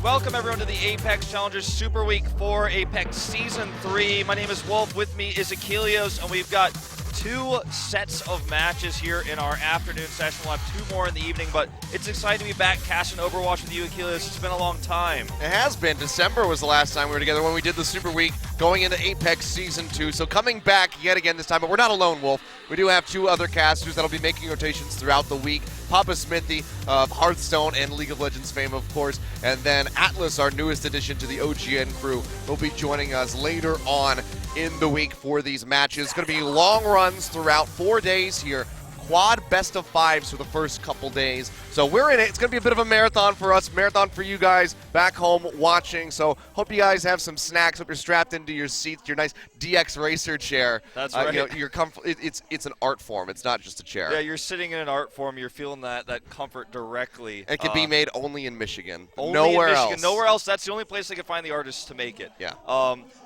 Welcome everyone to the Apex Challengers Super Week 4 Apex Season 3. My name is Wolf, with me is Achilles, and we've got 2 sets of matches here in our afternoon session. We'll have 2 more in the evening, but it's exciting to be back casting Overwatch with you, Achilles. It's been a long time. It has been. December was the last time we were together when we did the Super Week going into Apex Season 2. So coming back yet again this time, but we're not alone, Wolf. We do have 2 other casters that'll be making rotations throughout the week. Papa Smithy of Hearthstone and League of Legends fame, of course, and then Atlas, our newest addition to the OGN crew, will be joining us later on in the week for these matches. It's going to be long runs throughout 4 days here. Quad best of 5s for the first couple days. So we're in it. It's going to be a bit of a marathon for us, marathon for you guys back home watching. So hope you guys have some snacks. Hope you're strapped into your seats, your nice DX Racer chair. That's right. You're it's an art form. It's not just a chair. Yeah, you're sitting in an art form. You're feeling that comfort directly. It can be made only in Michigan. Only Nowhere in Michigan. else. Nowhere else. That's the only place they can find the artists to make it. Yeah.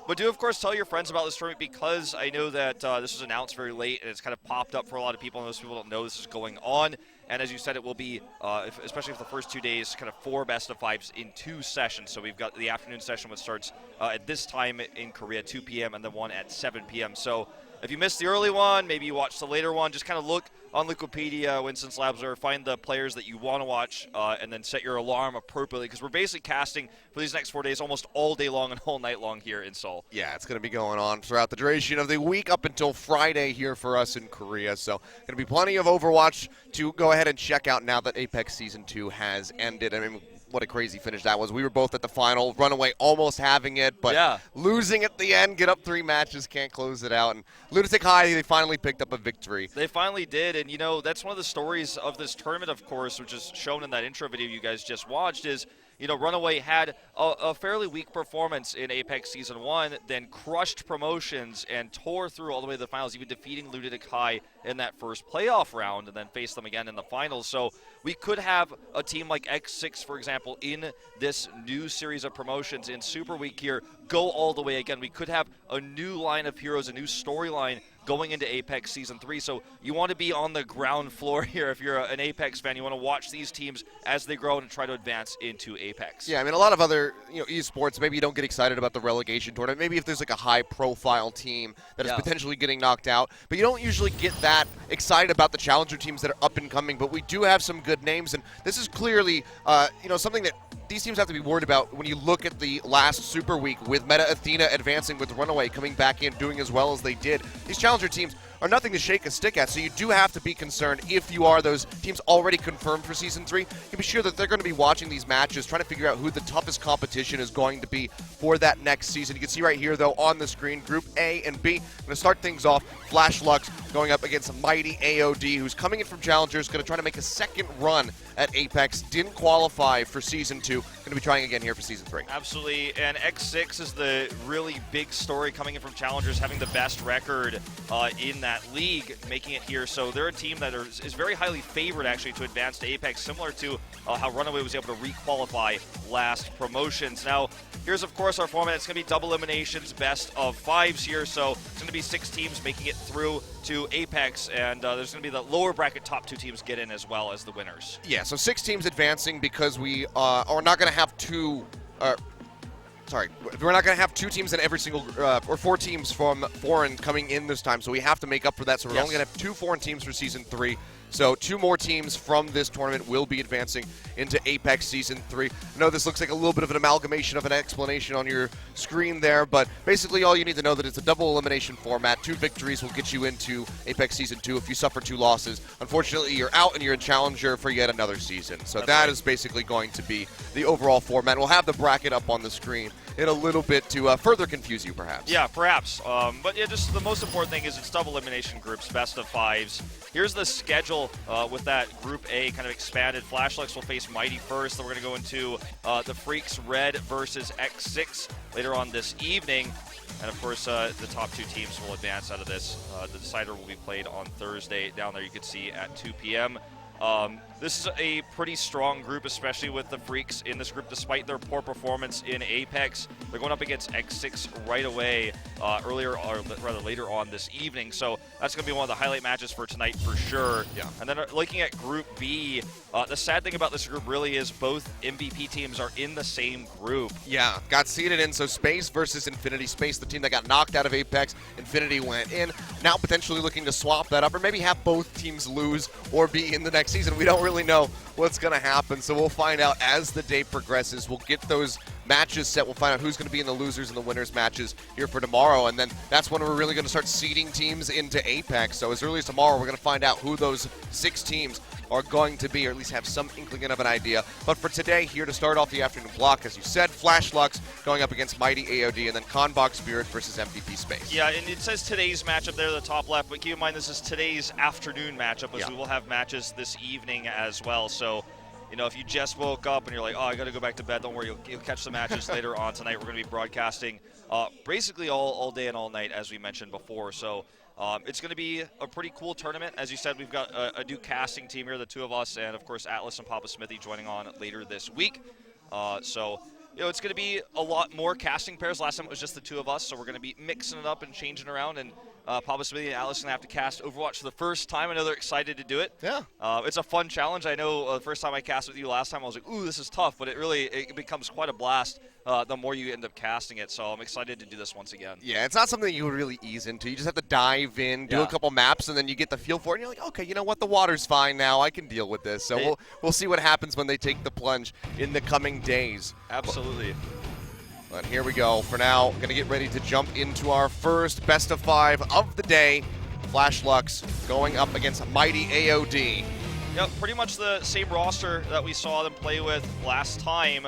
But do, of course, tell your friends about this tournament, because I know that this was announced very late and it's kind of popped up for a lot of people, and most people don't know this is going on. And as you said, it will be, especially for the first 2 days, kind of 4 best of 5s in 2 sessions. So we've got the afternoon session, which starts at this time in Korea, 2 p.m., and then one at 7 p.m. So if you missed the early one, maybe you watched the later one, just kind of look on Wikipedia, Winston's Labs, or find the players that you want to watch, and then set your alarm appropriately, because we're basically casting for these next 4 days almost all day long and all night long here in Seoul. Yeah, it's going to be going on throughout the duration of the week up until Friday here for us in Korea. So going to be plenty of Overwatch to go ahead and check out now that Apex Season 2 has ended. I mean, what a crazy finish that was. We were both at the final, Runaway almost having it, but losing at the end, get up 3 matches, can't close it out. And Lunatic High, they finally picked up a victory. They finally did, and you know, that's one of the stories of this tournament, of course, which is shown in that intro video you guys just watched, is, you know, Runaway had a fairly weak performance in Apex Season 1, then crushed promotions and tore through all the way to the finals, even defeating Lunatic High in that first playoff round, and then faced them again in the finals. So we could have a team like X6, for example, in this new series of promotions in Super Week here, go all the way again. We could have a new line of heroes, a new storyline going into Apex Season 3. So you want to be on the ground floor here if you're an Apex fan. You want to watch these teams as they grow and try to advance into Apex. Yeah, I mean, a lot of other esports, maybe you don't get excited about the relegation tournament. Maybe if there's like a high-profile team that is potentially getting knocked out. But you don't usually get that excited about the challenger teams that are up and coming. But we do have some good names, and this is clearly something that these teams have to be worried about when you look at the last Super Week with Meta Athena advancing, with Runaway coming back in, doing as well as they did. These challenger teams are nothing to shake a stick at, so you do have to be concerned if you are those teams already confirmed for Season 3. You can be sure that they're going to be watching these matches, trying to figure out who the toughest competition is going to be for that next season. You can see right here, though, on the screen, Group A and B. I'm going to start things off. Flash Lux going up against Mighty AOD, who's coming in from Challengers, going to try to make a second run at Apex. Didn't qualify for Season 2. Going to be trying again here for Season 3. Absolutely, and X6 is the really big story coming in from Challengers, having the best record in that league, making it here. So they're a team that is very highly favored, actually, to advance to Apex, similar to how Runaway was able to re-qualify last promotions. Now, here's, of course, our format. It's going to be double eliminations, best of 5s here. So it's going to be 6 teams making it through to Apex, and there's going to be the lower bracket top 2 teams get in as well as the winners. Yeah, so 6 teams advancing, because we are not going to have 2... we're not going to have 2 teams in every single, or 4 teams from foreign coming in this time, so we have to make up for that. So we're only going to have 2 foreign teams for Season 3. So 2 more teams from this tournament will be advancing into Apex Season 3. I know this looks like a little bit of an amalgamation of an explanation on your screen there, but basically all you need to know that it's a double elimination format. 2 victories will get you into Apex Season 2. If you suffer 2 losses, unfortunately you're out and you're in Challenger for yet another season. So that is basically going to be the overall format. We'll have the bracket up on the screen in a little bit to further confuse you, perhaps. Yeah, perhaps. But yeah, just the most important thing is it's double elimination groups, best of 5s. Here's the schedule with that Group A kind of expanded. Flashlux will face Mighty first. Then we're going to go into the Freaks Red versus X6 later on this evening. And, of course, the top 2 teams will advance out of this. The decider will be played on Thursday down there, you can see, at 2 p.m. This is a pretty strong group, especially with the Freaks in this group, despite their poor performance in Apex. They're going up against X6 right away. earlier, or rather later on this evening. So that's going to be one of the highlight matches for tonight for sure. Yeah. And then looking at Group B, the sad thing about this group really is both MVP teams are in the same group. Yeah, got seeded in. So Space versus Infinity. Space, the team that got knocked out of Apex. Infinity went in. Now potentially looking to swap that up or maybe have both teams lose or be in the next season. We don't really know what's going to happen. So we'll find out as the day progresses. We'll get those matches set. We'll find out who's going to be in the losers and the winners matches here for tomorrow. And then that's when we're really going to start seeding teams into Apex. So as early as tomorrow, we're going to find out who those 6 teams are going to be, or at least have some inkling of an idea. But for today, here to start off the afternoon block, as you said, Flash Lux going up against Mighty AOD, and then Conbox Spirit versus MVP Space. Yeah, and it says today's matchup there at the top left, but keep in mind this is today's afternoon matchup, as we will have matches this evening as well. So, you know, if you just woke up and you're like, oh, I got to go back to bed, don't worry, you'll catch the matches later on tonight. We're going to be broadcasting basically all day and all night, as we mentioned before. So it's going to be a pretty cool tournament. As you said, we've got a new casting team here, the 2 of us, and, of course, Atlas and Papa Smithy joining on later this week. So, you know, it's going to be a lot more casting pairs. Last time it was just the 2 of us, so we're going to be mixing it up and changing around, and Papa Smithy and Atlas are going to have to cast Overwatch for the first time. I know they're excited to do it. Yeah. It's a fun challenge. I know the first time I cast with you last time, I was like, ooh, this is tough, but it becomes quite a blast the more you end up casting it. So I'm excited to do this once again. Yeah, it's not something that you would really ease into. You just have to dive in, do a couple maps, and then you get the feel for it, and you're like, okay, you know what? The water's fine now. I can deal with this. So we'll see what happens when they take the plunge in the coming days. Absolutely. But here we go. For now, going to get ready to jump into our first best of 5 of the day. Flash Lux going up against Mighty AOD. Yep, pretty much the same roster that we saw them play with last time.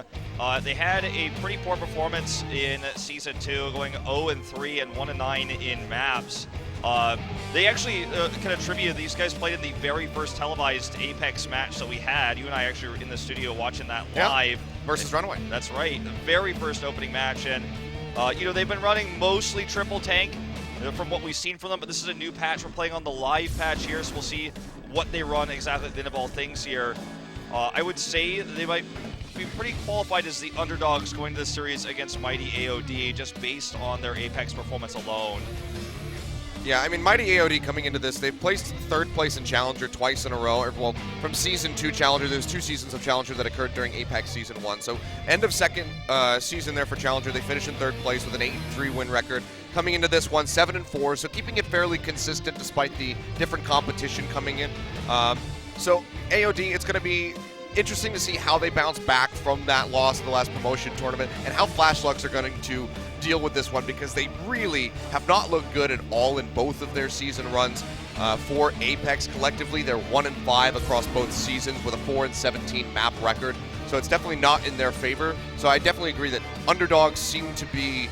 They had a pretty poor performance in Season 2, going 0-3 and 1-9 in maps. They actually kind of trivia, these guys played in the very first televised Apex match that we had. You and I actually were in the studio watching that live. Versus Runaway. That's right, the very first opening match. And, you know, they've been running mostly triple tank from what we've seen from them, but this is a new patch. We're playing on the live patch here, so we'll see what they run exactly at the end of all things here. I would say that they might be pretty qualified as the underdogs going to this series against Mighty AOD, just based on their Apex performance alone. Yeah, I mean, Mighty AOD coming into this, they've placed 3rd place in Challenger twice in a row. Well, from Season 2 Challenger, there's 2 seasons of Challenger that occurred during Apex Season 1. So end of second season there for Challenger, they finished in 3rd place with an 8-3 win record. Coming into this one, 7-4, so keeping it fairly consistent despite the different competition coming in. So AOD, it's going to be interesting to see how they bounce back from that loss in the last promotion tournament and how Flash Lux are going to deal with this one, because they really have not looked good at all in both of their season runs. For Apex collectively, they're 1-5 across both seasons with a 4-17 map record, so it's definitely not in their favor. So I definitely agree that underdogs seem to be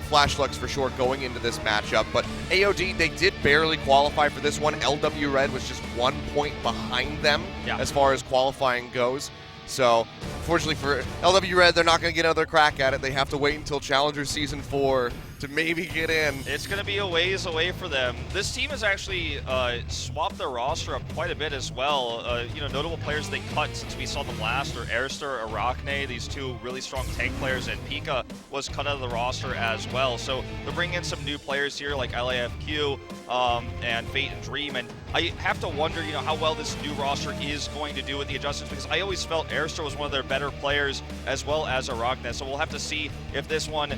Flash Lux for sure going into this matchup. But AOD, they did barely qualify for this one. LW Red was just 1 point behind them as far as qualifying goes. So, fortunately for LW Red, they're not going to get another crack at it. They have to wait until Challenger Season 4 to maybe get in. It's going to be a ways away for them. This team has actually swapped their roster up quite a bit as well. You know, notable players they cut since we saw them last are Aristar, Arachne, these 2 really strong tank players, and Pika was cut out of the roster as well. So they're bringing in some new players here like LAFQ and Fate and Dream, and I have to wonder, you know, how well this new roster is going to do with the adjustments, because I always felt Aristar was one of their better players as well as Arachne. So we'll have to see if this one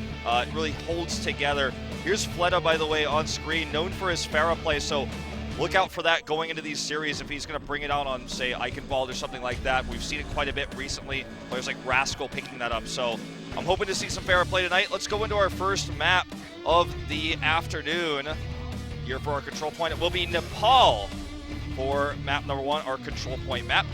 really holds together. Here's Fleta, by the way, on screen, known for his Pharah play, so look out for that going into these series if he's going to bring it out on, say, Eichenwald or something like that. We've seen it quite a bit recently. Players like Rascal picking that up, so I'm hoping to see some Pharah play tonight. Let's go into our first map of the afternoon. Here for our control point, it will be Nepal for map number 1, our control point map.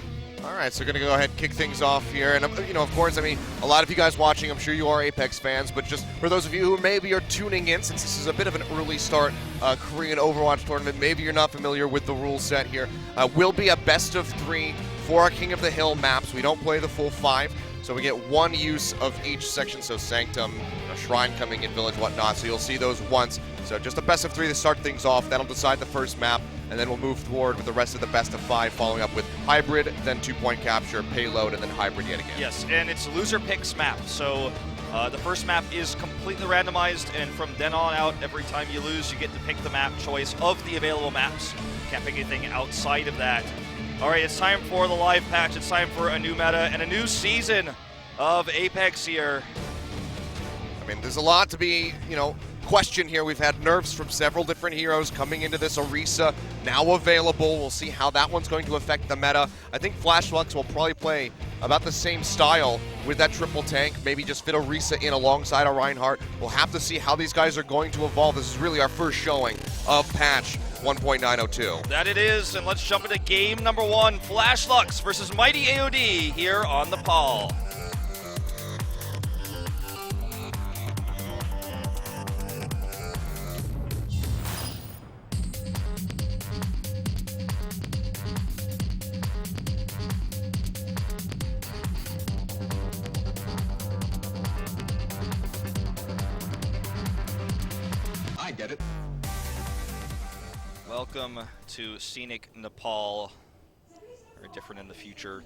All right, so we're going to go ahead and kick things off here. And, you know, of course, I mean, a lot of you guys watching, I'm sure you are Apex fans, but just for those of you who maybe are tuning in, since this is a bit of an early start Korean Overwatch tournament, maybe you're not familiar with the rule set here, will be a best of 3 for our King of the Hill maps. We don't play the full 5, so we get 1 use of each section, so Sanctum, a Shrine coming in, Village, whatnot, so you'll see those once. So just a best of 3 to start things off. That'll decide the first map, and then we'll move forward with the rest of the best of 5, following up with Hybrid, then 2-point capture, Payload, and then Hybrid yet again. Yes, and it's loser picks map. So The first map is completely randomized, and from then on out, every time you lose, you get to pick the map choice of the available maps. Can't pick anything outside of that. All right, it's time for the live patch. It's time for a new meta and a new season of Apex here. I mean, there's a lot to be, questioned here. We've had nerfs from several different heroes coming into this. Orisa now available. We'll see how that one's going to affect the meta. I think Flashflux will probably play about the same style with that triple tank. Maybe just fit Orisa in alongside a Reinhardt. We'll have to see how these guys are going to evolve. This is really our first showing of patch 1.902. That it is, and let's jump into game number 1. Flashflux versus Mighty AOD here on the Paul. Get it. Welcome to scenic Nepal. Very different in the future.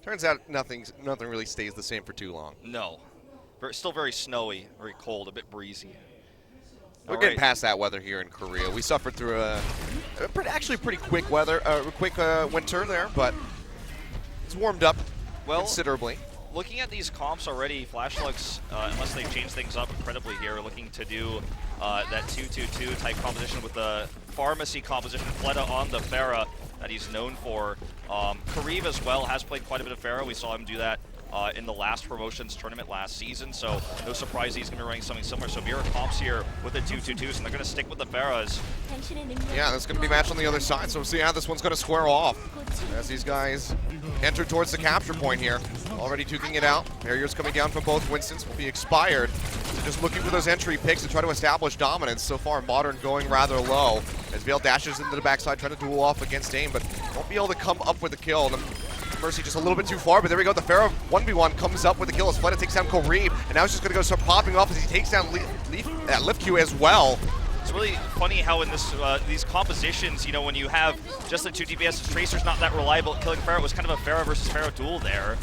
Turns out nothing really stays the same for too long. No. Still very snowy, very cold, a bit breezy. We're getting past that weather here in Korea. We suffered through a pretty quick winter there, but it's warmed up considerably. Looking at these comps already, Flashflux, unless they've changed things up incredibly here, looking to do that 2-2-2 type composition with the pharmacy composition, Fleta on the Pharah that he's known for. Kariv as well has played quite a bit of Pharah. We saw him do that in the last promotions tournament last season, so no surprise he's going to be running something similar. So Mira comps here with the 2-2-2s, and they're going to stick with the Pharahs. Yeah, that's going to be matched on the other side, so we'll see how this one's going to square off as these guys enter towards the capture point here. Already duking it out. Barriers coming down from both Winstons will be expired. So just looking for those entry picks to try to establish dominance. So far, Modern going rather low as Vale dashes into the backside, trying to duel off against AIM, but won't be able to come up with a kill. Mercy just a little bit too far, but there we go. The Pharah 1v1 comes up with the kill as Fleta takes down Kariv, and now he's just going to go start popping off as he takes down Liftq as well. It's really funny how in this these compositions, when you have just the 2 DPS, Tracer's not that reliable at killing Pharah. It was kind of a Pharah versus Pharah duel there.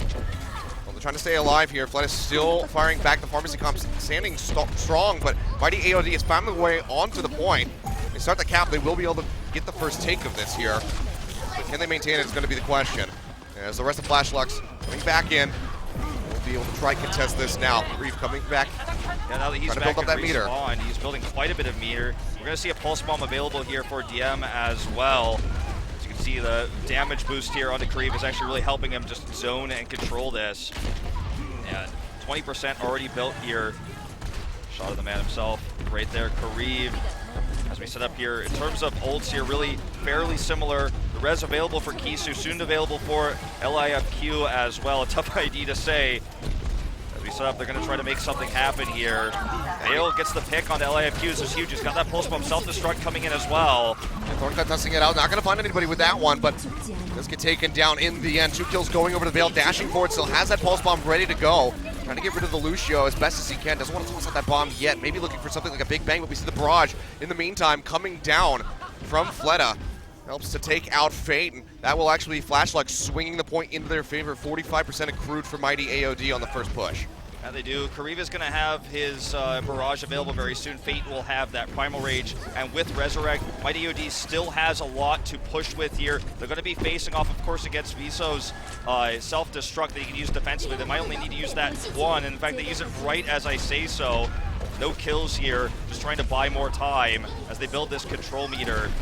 Well, they're trying to stay alive here. Fleta still firing back. The pharmacy comp standing strong, but Mighty AOD is finding their way onto the point. They start the cap. They will be able to get the first take of this here. But can they maintain it is going to be the question. As the rest of Flashflux coming back in, we'll be able to try contest this now. Reeve coming back. Yeah, now that he's back build up that meter. He's building quite a bit of meter. We're going to see a pulse bomb available here for DM as well. As you can see, the damage boost here onto Kariv is actually really helping him just zone and control this. Yeah, 20% already built here. Shot of the man himself right there, Kariv. As we set up here, in terms of ults here, really fairly similar. The res available for Kisu, soon available for LIFQ as well. A tough ID to say. As we set up, they're going to try to make something happen here. Vale gets the pick on LIFQ. This is huge. He's got that pulse bomb self-destruct coming in as well. Thorncut testing it out. Not going to find anybody with that one, but does get taken down in the end. 2 kills going over to Vale, dashing forward. Still has that pulse bomb ready to go. Trying to get rid of the Lucio as best as he can. Doesn't want to toss out that bomb yet. Maybe looking for something like a big bang, but we see the barrage in the meantime coming down from Fleta. Helps to take out Fate, and that will actually be Flashflux swinging the point into their favor. 45% accrued for Mighty AOD on the first push. Yeah, they do. Kariv is going to have his barrage available very soon. Fate will have that Primal Rage, and with Resurrect, Mighty AOD still has a lot to push with here. They're going to be facing off, of course, against Viso's self-destruct that you can use defensively. They might only need to use that one, and in fact, they use it right as I say so. No kills here, just trying to buy more time as they build this control meter.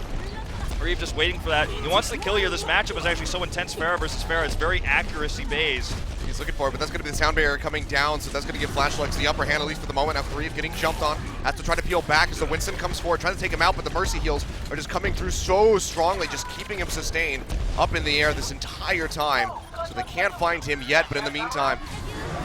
Kariv just waiting for that. He wants the kill here. This matchup was actually so intense, Pharah versus Pharah. It's very accuracy-based. He's looking for it, but that's going to be the sound barrier coming down, so that's going to give Flashflux the upper hand, at least for the moment. Now Kariv getting jumped on, has to try to peel back as the Winston comes forward, trying to take him out, but the Mercy heals are just coming through so strongly, just keeping him sustained up in the air this entire time. So they can't find him yet, but in the meantime,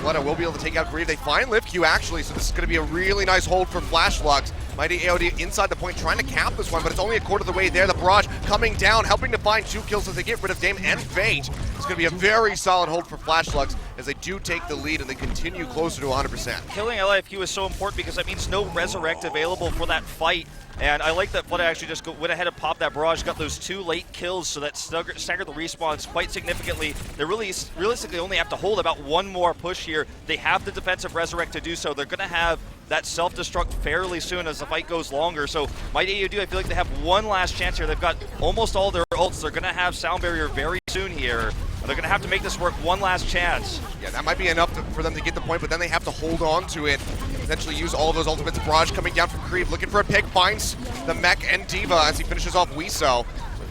Fleta will be able to take out Kariv. They find Liftq actually, so this is going to be a really nice hold for Flashflux. Mighty AOD inside the point, trying to cap this one, but it's only a quarter of the way there. The barrage coming down, helping to find 2 kills as they get rid of Dame and Fate. It's going to be a very solid hold for Flashflux as they do take the lead and they continue closer to 100%. Killing LIFQ is so important because that means no Resurrect available for that fight. And I like that Flood actually just went ahead and popped that barrage, got those 2 late kills, so that staggered the respawns quite significantly. They really realistically only have to hold about 1 more push here. They have the defensive Resurrect to do so. They're going to have that self-destruct fairly soon as the fight goes longer. So Mighty AOD, I feel like they have one last chance here. They've got almost all their ults. They're going to have Sound Barrier very soon here. They're going to have to make this work one last chance. Yeah, that might be enough for them to get the point, but then they have to hold on to it. Potentially use all of those ultimates. Barrage coming down from Creep, looking for a pick, finds the Mech and Diva as he finishes off Wiso.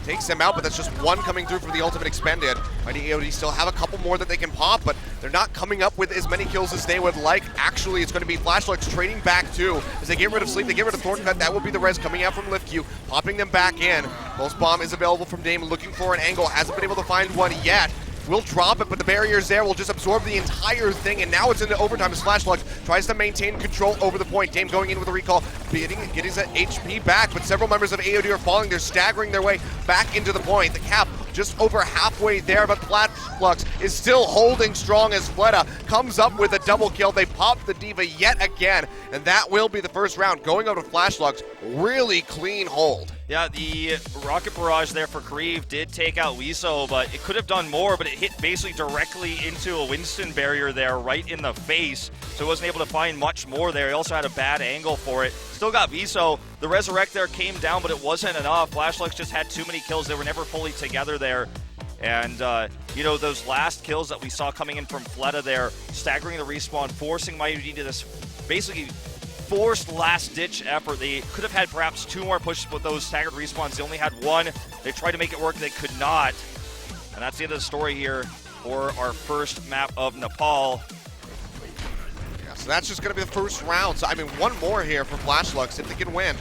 Takes them out, but that's just 1 coming through for the ultimate expended. Mighty AOD still have a couple more that they can pop, but they're not coming up with as many kills as they would like. Actually, it's going to be Flashlights trading back too. As they get rid of Sleep, they get rid of Thorncut. That will be the res coming out from LiftQ, popping them back in. Pulse Bomb is available from Dame, looking for an angle. Hasn't been able to find one yet. Will drop it, but the barrier's there. Will just absorb the entire thing, and now it's into overtime as Flashlight tries to maintain control over the point. Dame going in with a recall, getting his HP back, but several members of AOD are falling. They're staggering their way back into the point. The cap just over halfway there, but Flux is still holding strong as Fleta comes up with a double kill. They pop the Diva yet again, and that will be the first round. Going over to Flashluck's really clean hold. Yeah, the rocket barrage there for Kareev did take out Wiso, but it could have done more, but it hit basically directly into a Winston barrier there right in the face, so it wasn't able to find much more there. He also had a bad angle for it. Still got Wiso. The Resurrect there came down, but it wasn't enough. Flashlights just had too many kills. They were never fully together there. And, you know, those last kills that we saw coming in from Fleta there, staggering the respawn, forcing Mighty to this basically forced last-ditch effort. They could have had perhaps 2 more pushes with those staggered respawns. They only had 1. They tried to make it work. They could not. And that's the end of the story here for our first map of Nepal. Yeah, so that's just going to be the first round. So, I mean, 1 more here for Flashlucks if they can win.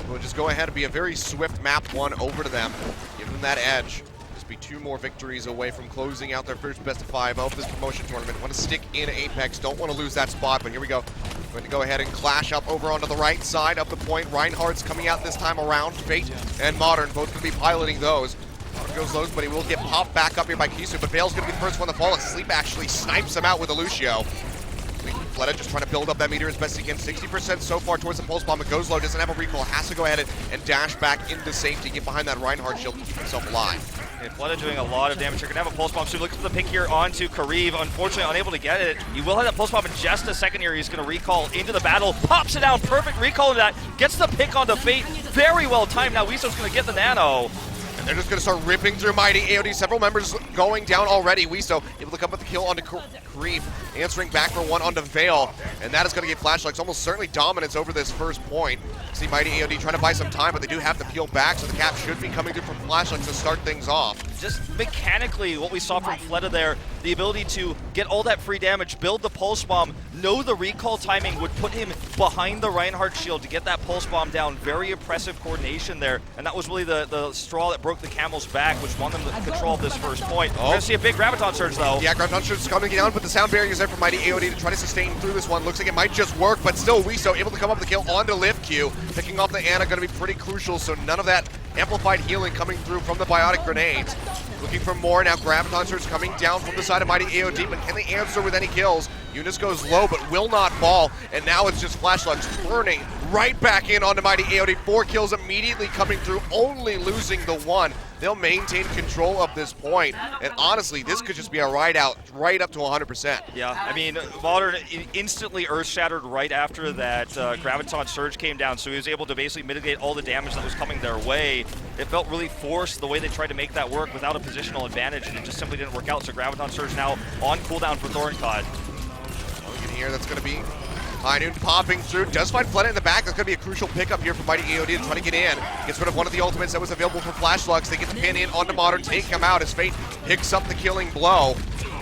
We'll just go ahead and be a very swift map 1 over to them. Give them that edge. Just be 2 more victories away from closing out their first best of 5 of this promotion tournament. Want to stick in Apex. Don't want to lose that spot, but here we go. Going to go ahead and clash up over onto the right side of the point. Reinhardt's coming out this time around. Fate and Modern both going to be piloting those. Modern goes low, but he will get popped back up here by Kisu, but Bale's going to be the first one to fall. Sleep actually snipes him out with a Lucio. Fleta just trying to build up that meter as best he can. 60% so far towards the Pulse Bomb. It goes low, doesn't have a recall, has to go ahead and dash back into safety, get behind that Reinhardt shield to keep himself alive. And Fleta doing a lot of damage. You're going to have a Pulse Bomb soon. Look at the pick here onto Kareev. Unfortunately, unable to get it. You will have that Pulse Bomb in just a second here. He's going to recall into the battle. Pops it down. Perfect recall into that. Gets the pick onto Fate. Very well timed. Now Wiso's going to get the nano. And they're just going to start ripping through Mighty AOD. Several members going down already. Wiso able to come with the kill onto Kareev. Answering back for 1 onto Vale. And that is going to get Flashlights almost certainly dominance over this first point. See Mighty AOD trying to buy some time, but they do have to peel back, so the cap should be coming through from Flashlights to start things off. Just mechanically, what we saw from Fleta there, the ability to get all that free damage, build the Pulse Bomb, know the recall timing would put him behind the Reinhardt shield to get that Pulse Bomb down. Very impressive coordination there, and that was really the straw that broke the camel's back, which won them the control of this first point. We're going to see a big Graviton Surge, though. Yeah, Graviton Surge is coming down, but the sound barrier is there for Mighty AOD to try to sustain through this one. Looks like it might just work, but still Wiso able to come up with the kill onto LiftQ. Picking off the Ana going to be pretty crucial, so none of that amplified healing coming through from the biotic grenades. Looking for more now. Graviton Surge coming down from the side of Mighty AOD, but can they answer with any kills? Eunice goes low, but will not fall, and now it's just Flashlights burning right back in onto Mighty AOD. 4 kills immediately coming through, only losing the 1. They'll maintain control of this point, and honestly, this could just be a ride out right up to 100%. Yeah, I mean, Modern instantly earth-shattered right after that Graviton Surge came down, so he was able to basically mitigate all the damage that was coming their way. It felt really forced the way they tried to make that work without a positional advantage, and it just simply didn't work out, so Graviton Surge now on cooldown for Thorncod. Here, that's going to be High Noon popping through. Does find Fleta in the back. That's going to be a crucial pickup here for Mighty AOD to try to get in. Gets rid of one of the ultimates that was available for Flashlucks. They get the pin in onto Modern, take him out as Fate picks up the killing blow.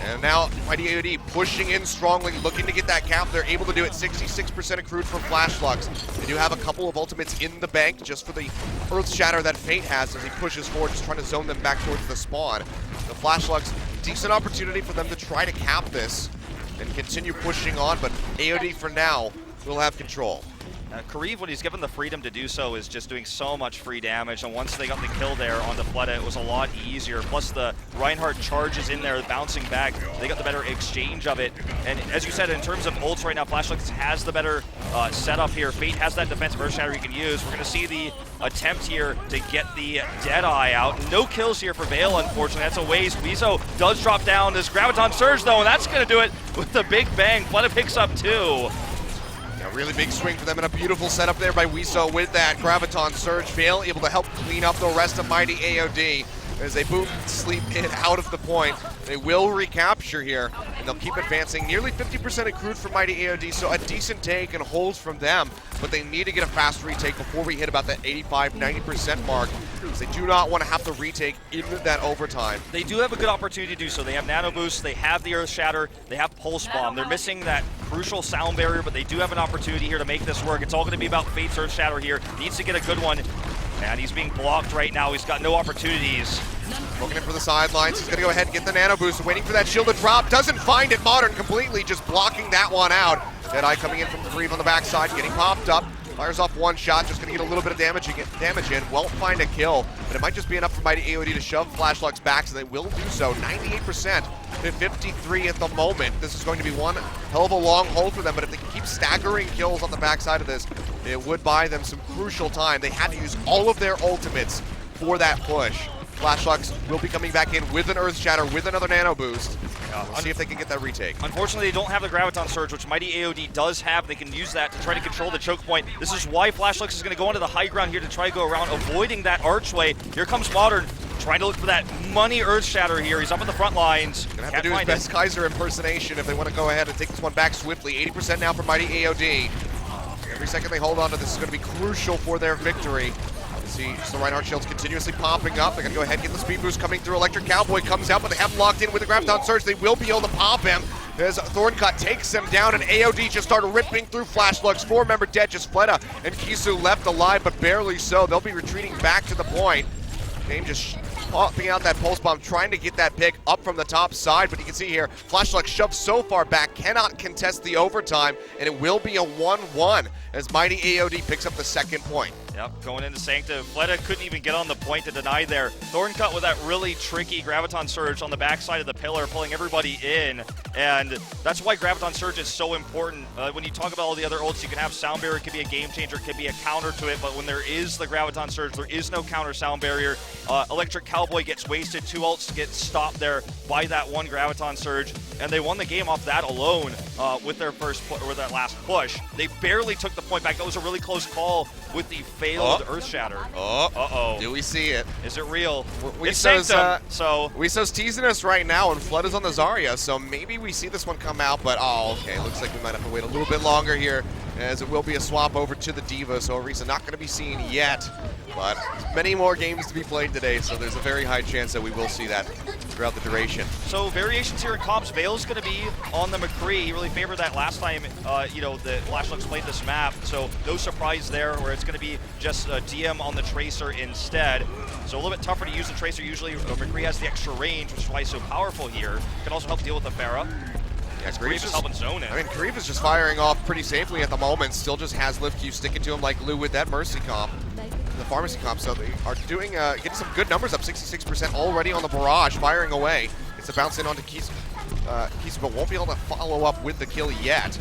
And now Mighty AOD pushing in strongly, looking to get that cap. They're able to do it. 66% accrued from Flashlucks. They do have a couple of ultimates in the bank just for the Earth Shatter that Fate has as he pushes forward, just trying to zone them back towards the spawn. The Flashlucks, decent opportunity for them to try to cap this and continue pushing on, but AOD for now will have control. Kareev, when he's given the freedom to do so, is just doing so much free damage, and once they got the kill there on the Fleta, it was a lot easier. Plus the Reinhardt charges in there, bouncing back, they got the better exchange of it. And as you said, in terms of ults right now, Flashlights has the better setup here. Fate has that defensive Earth Shatter he can use. We're going to see the attempt here to get the Deadeye out. No kills here for Vale, unfortunately. That's a waste. Weezo does drop down this Graviton Surge, though, and that's going to do it with the big bang. Fleta picks up 2. A really big swing for them and a beautiful setup there by Weezo with that Graviton Surge. Vale able to help clean up the rest of Mighty AOD as they boom sleep in out of the point. They will recapture here, and they'll keep advancing. Nearly 50% accrued for Mighty AOD, so a decent take and holds from them, but they need to get a fast retake before we hit about that 85-90% mark, because they do not want to have to retake in that overtime. They do have a good opportunity to do so. They have Nano Boost, they have the Earth Shatter, they have Pulse Bomb. They're missing that crucial sound barrier, but they do have an opportunity here to make this work. It's all going to be about Fate's Earth Shatter here. Needs to get a good one. And he's being blocked right now. He's got no opportunities. Looking in for the sidelines. He's going to go ahead and get the Nano Boost. Waiting for that shield to drop. Doesn't find it. Modern completely just blocking that one out. Deadeye coming in from Kareev on the backside, getting popped up. Fires off one shot, just going to get a little bit of damage in. Won't find a kill, but it might just be enough for Mighty AOD to shove Flashluck's back, so they will do so. 98% to 53 at the moment. This is going to be one hell of a long hold for them, but if they can keep staggering kills on the backside of this, it would buy them some crucial time. They had to use all of their ultimates for that push. Flashlucks will be coming back in with an Earth Shatter, with another Nano Boost. We'll see if they can get that retake. Unfortunately, they don't have the Graviton Surge, which Mighty AOD does have. They can use that to try to control the choke point. This is why Flashlucks is going to go onto the high ground here to try to go around, avoiding that archway. Here comes Modern, trying to look for that money Earth Shatter here. He's up at the front lines. Gonna have to do his best Kaiser impersonation if they want to go ahead and take this one back swiftly. 80% now for Mighty AOD. Every second they hold on to this is going to be crucial for their victory. See just the Reinhardt shields continuously popping up. They're going to go ahead and get the speed boost coming through. Electric Cowboy comes out, but they have him locked in with the Graviton Surge. They will be able to pop him as Thorncut takes him down, and AOD just started ripping through Flashlucks. 4-member dead, just Fleta and Kisu left alive, but barely so. They'll be retreating back to the point. Game just popping out that pulse bomb, trying to get that pick up from the top side, but you can see here, Flashluck shoved so far back, cannot contest the overtime, and it will be a 1-1 as Mighty AOD picks up the second point. Yep, going into Sanctum. Fleta couldn't even get on the point to deny there. Thorncut with that really tricky Graviton Surge on the backside of the pillar, pulling everybody in. And that's why Graviton Surge is so important. When you talk about all the other ults, you can have Sound Barrier, it could be a game changer, it could be a counter to it, but when there is the Graviton Surge, there is no counter Sound Barrier. Electric Cowboy gets wasted, 2 ults get stopped there by that one Graviton Surge, and they won the game off that alone with their with that last push. They barely took the point back. That was a really close call with the failed Earth Shatter. Uh-oh. Do we see it? Is it real? It's Sanctum, so... Weezo's teasing us right now, and Flood is on the Zarya, so maybe we see this one come out, but okay, looks like we might have to wait a little bit longer here, as it will be a swap over to the D.Va, so Orisa not going to be seen yet, but many more games to be played today, so there's a very high chance that we will see that throughout the duration. So variations here in comps. Vale's going to be on the McCree. He really favored that last time, the Flashlucks played this map, so no surprise there, where it's going to be just a DM on the Tracer instead. So a little bit tougher to use the Tracer. Usually McCree has the extra range, which is why he's so powerful here. Can also help deal with the Pharah. Yeah, Kareev is helping zone it. I mean, Kareev is just firing off pretty safely at the moment. Still just has Lift Q sticking to him like glue with that Mercy comp, the Pharmacy comp. So they are doing, getting some good numbers up, 66% already on the Barrage, firing away. It's a bounce in onto Kisu, but won't be able to follow up with the kill yet.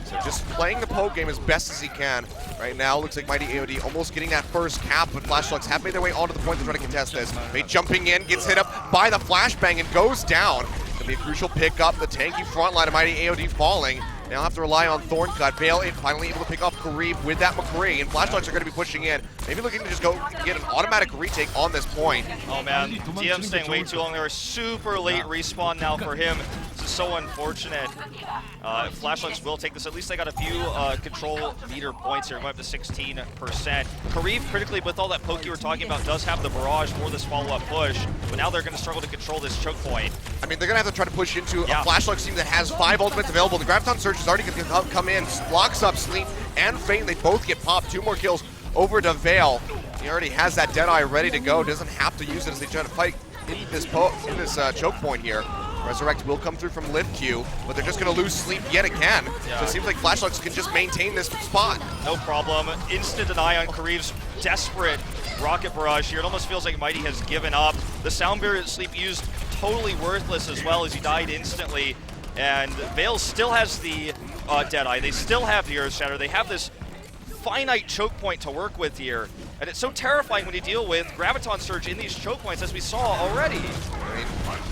So just playing the poke game as best as he can. Right now, looks like Mighty AOD almost getting that first cap, but Flashlucks have made their way onto the point to try to contest this. May jumping in, gets hit up by the flashbang and goes down. Gonna be a crucial pickup. The tanky front line of Mighty AOD falling. Now have to rely on Thorncut. Vale finally able to pick off Kareev with that McCree, and Flashlucks are going to be pushing in. Maybe looking to just go get an automatic retake on this point. Oh man, DM staying way too long there. Super late respawn now for him. This is so unfortunate. Flashlucks will take this. At least they got a few control meter points here, going up to 16%. Kareev, critically, with all that poke you were talking about, does have the Barrage for this follow-up push, but now they're going to struggle to control this choke point. I mean, they're going to have to try to push into a Flashlucks team that has 5 ultimates available. The Graviton Surge is already going to come in, locks up Sleep and Fate. They both get popped. 2 more kills over to Vale. He already has that Deadeye ready to go. Doesn't have to use it as they try to fight in this choke point here. Resurrect will come through from LiftQ, but they're just going to lose sleep yet again. Yeah. So it seems like Flashlucks can just maintain this spot. No problem. Instant deny on Kariv's desperate rocket barrage here. It almost feels like Mighty has given up. The sound barrier that Sleep used, totally worthless as well, as he died instantly. And Veil still has the Deadeye. They still have the Earth Shatter. They have this finite choke point to work with here. And it's so terrifying when you deal with Graviton Surge in these choke points, as we saw already. I mean,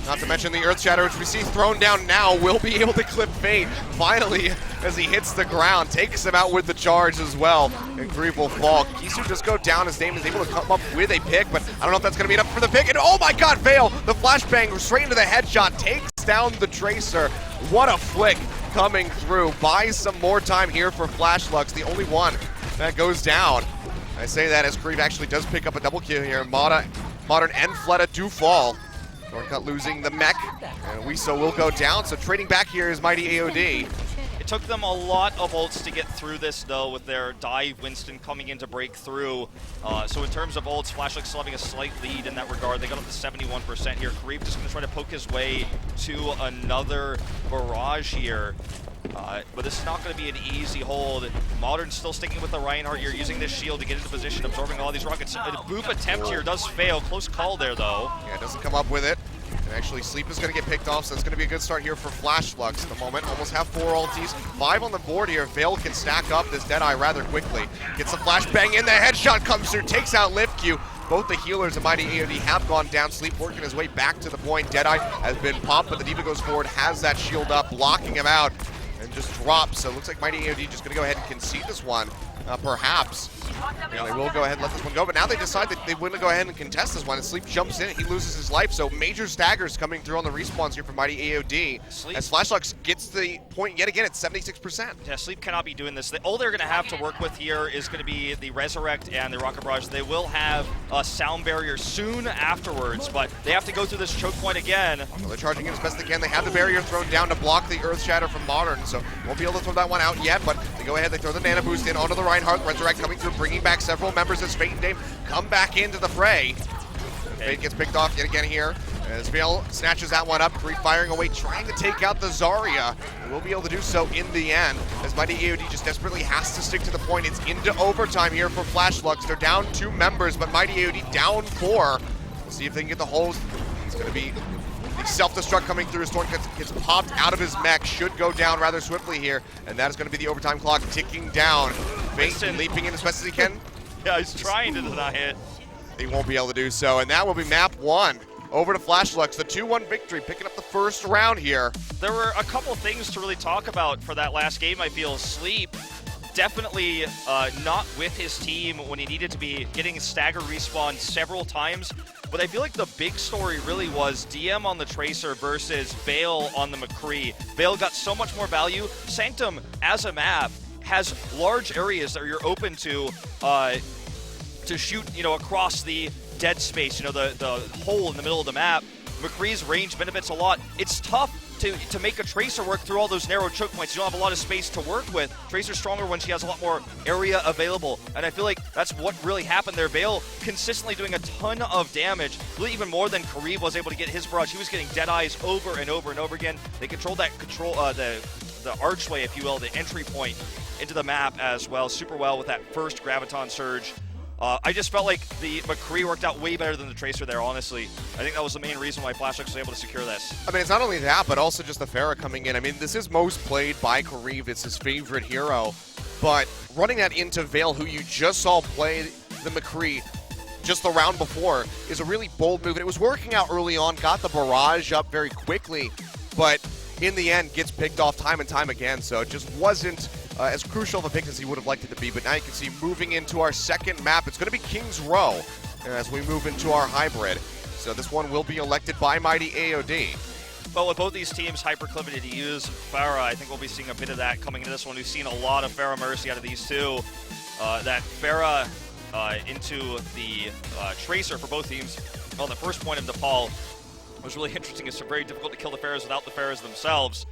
not to mention the Earth Shatter, which we see thrown down now, will be able to clip Fate. Finally, as he hits the ground, takes him out with the charge as well, and Grieve will fall. Kisu just go down. His name is able to come up with a pick, but I don't know if that's going to be enough for the pick. And oh my god, Veil, the flashbang straight into the headshot, takes down the Tracer. What a flick coming through. Buys some more time here for Flashlucks, the only one that goes down. I say that as Grieve actually does pick up a double kill here. Modern and Fleta do fall. Northcut losing the mech, and Wiso will go down. So trading back here is Mighty AOD. It took them a lot of ults to get through this, though, with their dive Winston coming in to break through. So in terms of ults, Flashlight still having a slight lead in that regard. They got up to 71% here. Karib just going to try to poke his way to another barrage here. But this is not going to be an easy hold. Modern still sticking with the Reinhardt here, using this shield to get into position, absorbing all these rockets. A boop attempt here does fail. Close call there, though. Yeah, doesn't come up with it. And actually, Sleep is going to get picked off, so it's going to be a good start here for Flashlucks at the moment. Almost have 4 ultis. 5 on the board here. Veil can stack up this Deadeye rather quickly. Gets the flashbang in, the headshot comes through, takes out LiftQ. Both the healers of Mighty AOD have gone down. Sleep working his way back to the point. Deadeye has been popped, but the D.Va goes forward, has that shield up, blocking him out, and just drops. So it looks like Mighty AOD just going to go ahead and concede this one, perhaps. Yeah, they will go ahead and let this one go, but now they decide that they want to go ahead and contest this one, and Sleep jumps in, he loses his life, so major staggers coming through on the respawns here for Mighty AOD, as Flashlucks gets the point yet again at 76%. Yeah, Sleep cannot be doing this. All they're going to have to work with here is going to be the Resurrect and the Rocket Barrage. They will have a sound barrier soon afterwards, but they have to go through this choke point again. Well, they're charging in as best they can. They have the barrier thrown down to block the Earth Shatter from Modern, so won't be able to throw that one out yet, but they go ahead, they throw the Nano Boost in onto the Reinhardt. Resurrect coming through, bringing back several members as Fate and Dame come back into the fray. Fate gets picked off yet again here as Veil snatches that one up, firing away, trying to take out the Zarya. And will be able to do so in the end, as Mighty AOD just desperately has to stick to the point. It's into overtime here for Flashlucks. They're down 2 members, but Mighty AOD down 4. We'll see if they can get the holes. It's going to be the self-destruct coming through. Storm gets popped out of his mech, should go down rather swiftly here, and that is going to be the overtime clock ticking down. Fate leaping in as best as he can. Yeah, he's trying to deny it. He won't be able to do so, and that will be map 1. Over to Flashlucks, the 2-1 victory, picking up the first round here. There were a couple things to really talk about for that last game, I feel. Sleep definitely not with his team when he needed to be, getting stagger respawn several times. But I feel like the big story really was DM on the Tracer versus Veil on the McCree. Veil got so much more value. Sanctum, as a map, has large areas that you're open to shoot, across the dead space, the hole in the middle of the map. McCree's range benefits a lot. It's tough to make a Tracer work through all those narrow choke points. You don't have a lot of space to work with. Tracer's stronger when she has a lot more area available, and I feel like that's what really happened there. Veil consistently doing a ton of damage, really even more than Karib was able to get his barrage. He was getting dead eyes over and over and over again. They controlled that the archway, if you will, the entry point into the map as well, super well with that first Graviton Surge. I just felt like the McCree worked out way better than the Tracer there, honestly. I think that was the main reason why Flashlucks was able to secure this. I mean, it's not only that, but also just the Pharah coming in. I mean, this is most played by Karib. It's his favorite hero. But running that into Veil, who you just saw play the McCree just the round before, is a really bold move. And it was working out early on, got the barrage up very quickly, but in the end gets picked off time and time again. So it just wasn't as crucial of a pick as he would have liked it to be. But now you can see moving into our second map, it's going to be King's Row as we move into our hybrid. So this one will be elected by Mighty AOD. But with both these teams hyper-clipping to use Pharah, I think we'll be seeing a bit of that coming into this one. We've seen a lot of Pharah Mercy out of these two. That Pharah into the Tracer for both teams on the first point of Nepal was really interesting. It's very difficult to kill the Pharahs without the Pharahs themselves.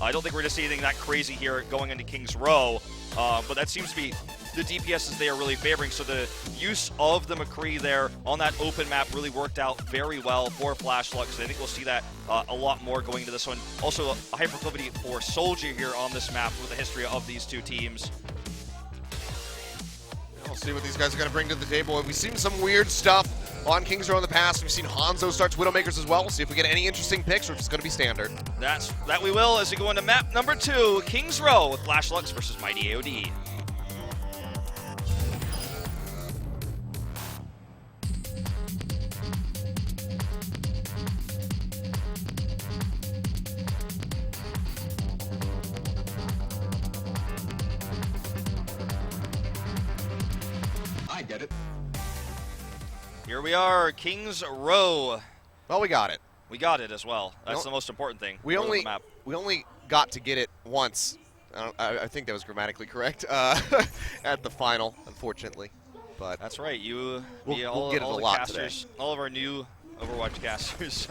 I don't think we're going to see anything that crazy here going into King's Row, but that seems to be the DPSs they are really favoring. So the use of the McCree there on that open map really worked out very well for Flash Lux. I think we'll see that a lot more going into this one. Also, a high proclivity for Soldier here on this map with the history of these two teams. We'll see what these guys are going to bring to the table. We've seen some weird stuff on Kings Row in the past. We've seen Hanzo start Widowmakers as well. We'll see if we get any interesting picks or if it's going to be standard. That we will as we go into map number 2, Kings Row with Flash Lux versus Mighty AOD. Get it. Here we are, Kings Row. Well, we got it. We got it as well. That's the most important thing. We only got to get it once. I think that was grammatically correct at the final, unfortunately. But that's right. We'll get it a lot casters, today. all of our new Overwatch casters.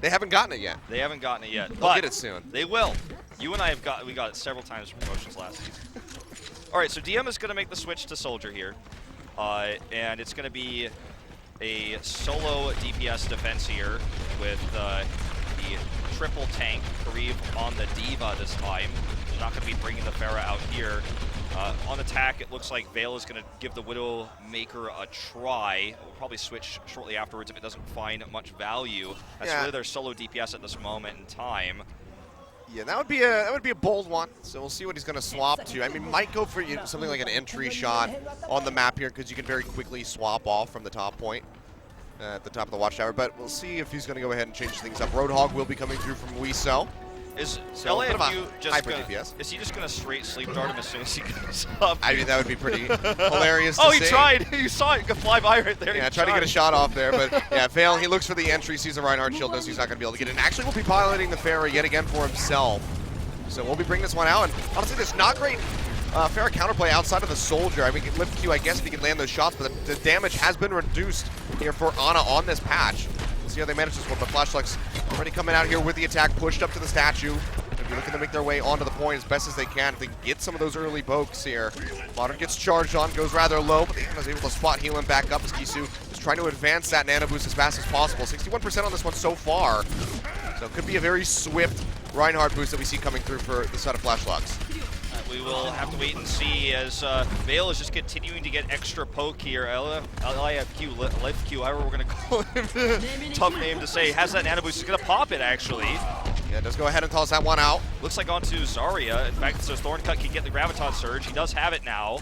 They haven't gotten it yet. They haven't gotten it yet. They'll get it soon. They will. You and I we got it several times for promotions last season. All right, so DM is going to make the switch to Soldier here. And it's going to be a solo DPS defense here with the triple tank Kareev on the Diva this time. They're not going to be bringing the Pharah out here. On attack, it looks like Vale is going to give the Widowmaker a try. We'll probably switch shortly afterwards if it doesn't find much value. That's really their solo DPS at this moment in time. Yeah, that would be a bold one. So we'll see what he's going to swap to. I mean, might go for something like an entry shot on the map here because you can very quickly swap off from the top point at the top of the watchtower. But we'll see if he's going to go ahead and change things up. Roadhog will be coming through from Weeso. Is so LAFU just gonna, DPS. Is he just going to straight sleep dart him as soon as he goes up? I mean, that would be pretty hilarious to see. see. Tried. You saw it fly by right there. Yeah, tried to get a shot off there, but yeah, Vale, he looks for the entry, sees a Reinhardt shield, knows he's not going to be able to get in. Actually, we'll be piloting the Pharah yet again for himself. So we'll be bringing this one out, and honestly, there's not great Pharah counterplay outside of the Soldier. I mean, lift Q, I guess, if he can land those shots, but the damage has been reduced here for Ana on this patch. We'll see how they manage this one, but Flash Lux already coming out here with the attack, pushed up to the statue. They're looking to make their way onto the point as best as they can. If they can get some of those early pokes here. Modern gets charged on, goes rather low, but he was able to spot heal him back up as Kisu is trying to advance that nano boost as fast as possible. 61% on this one so far. So it could be a very swift Reinhardt boost that we see coming through for the side of Flash Lux. We will have to wait and see as Vale is just continuing to get extra poke here. LIFQ, Life Q, however we're going to call him. Tough name to say. Has that nano boost. He's going to pop it, actually. Yeah, does go ahead and toss that one out. Looks like onto Zarya. In fact, so Thorncut can get the Graviton Surge. He does have it now.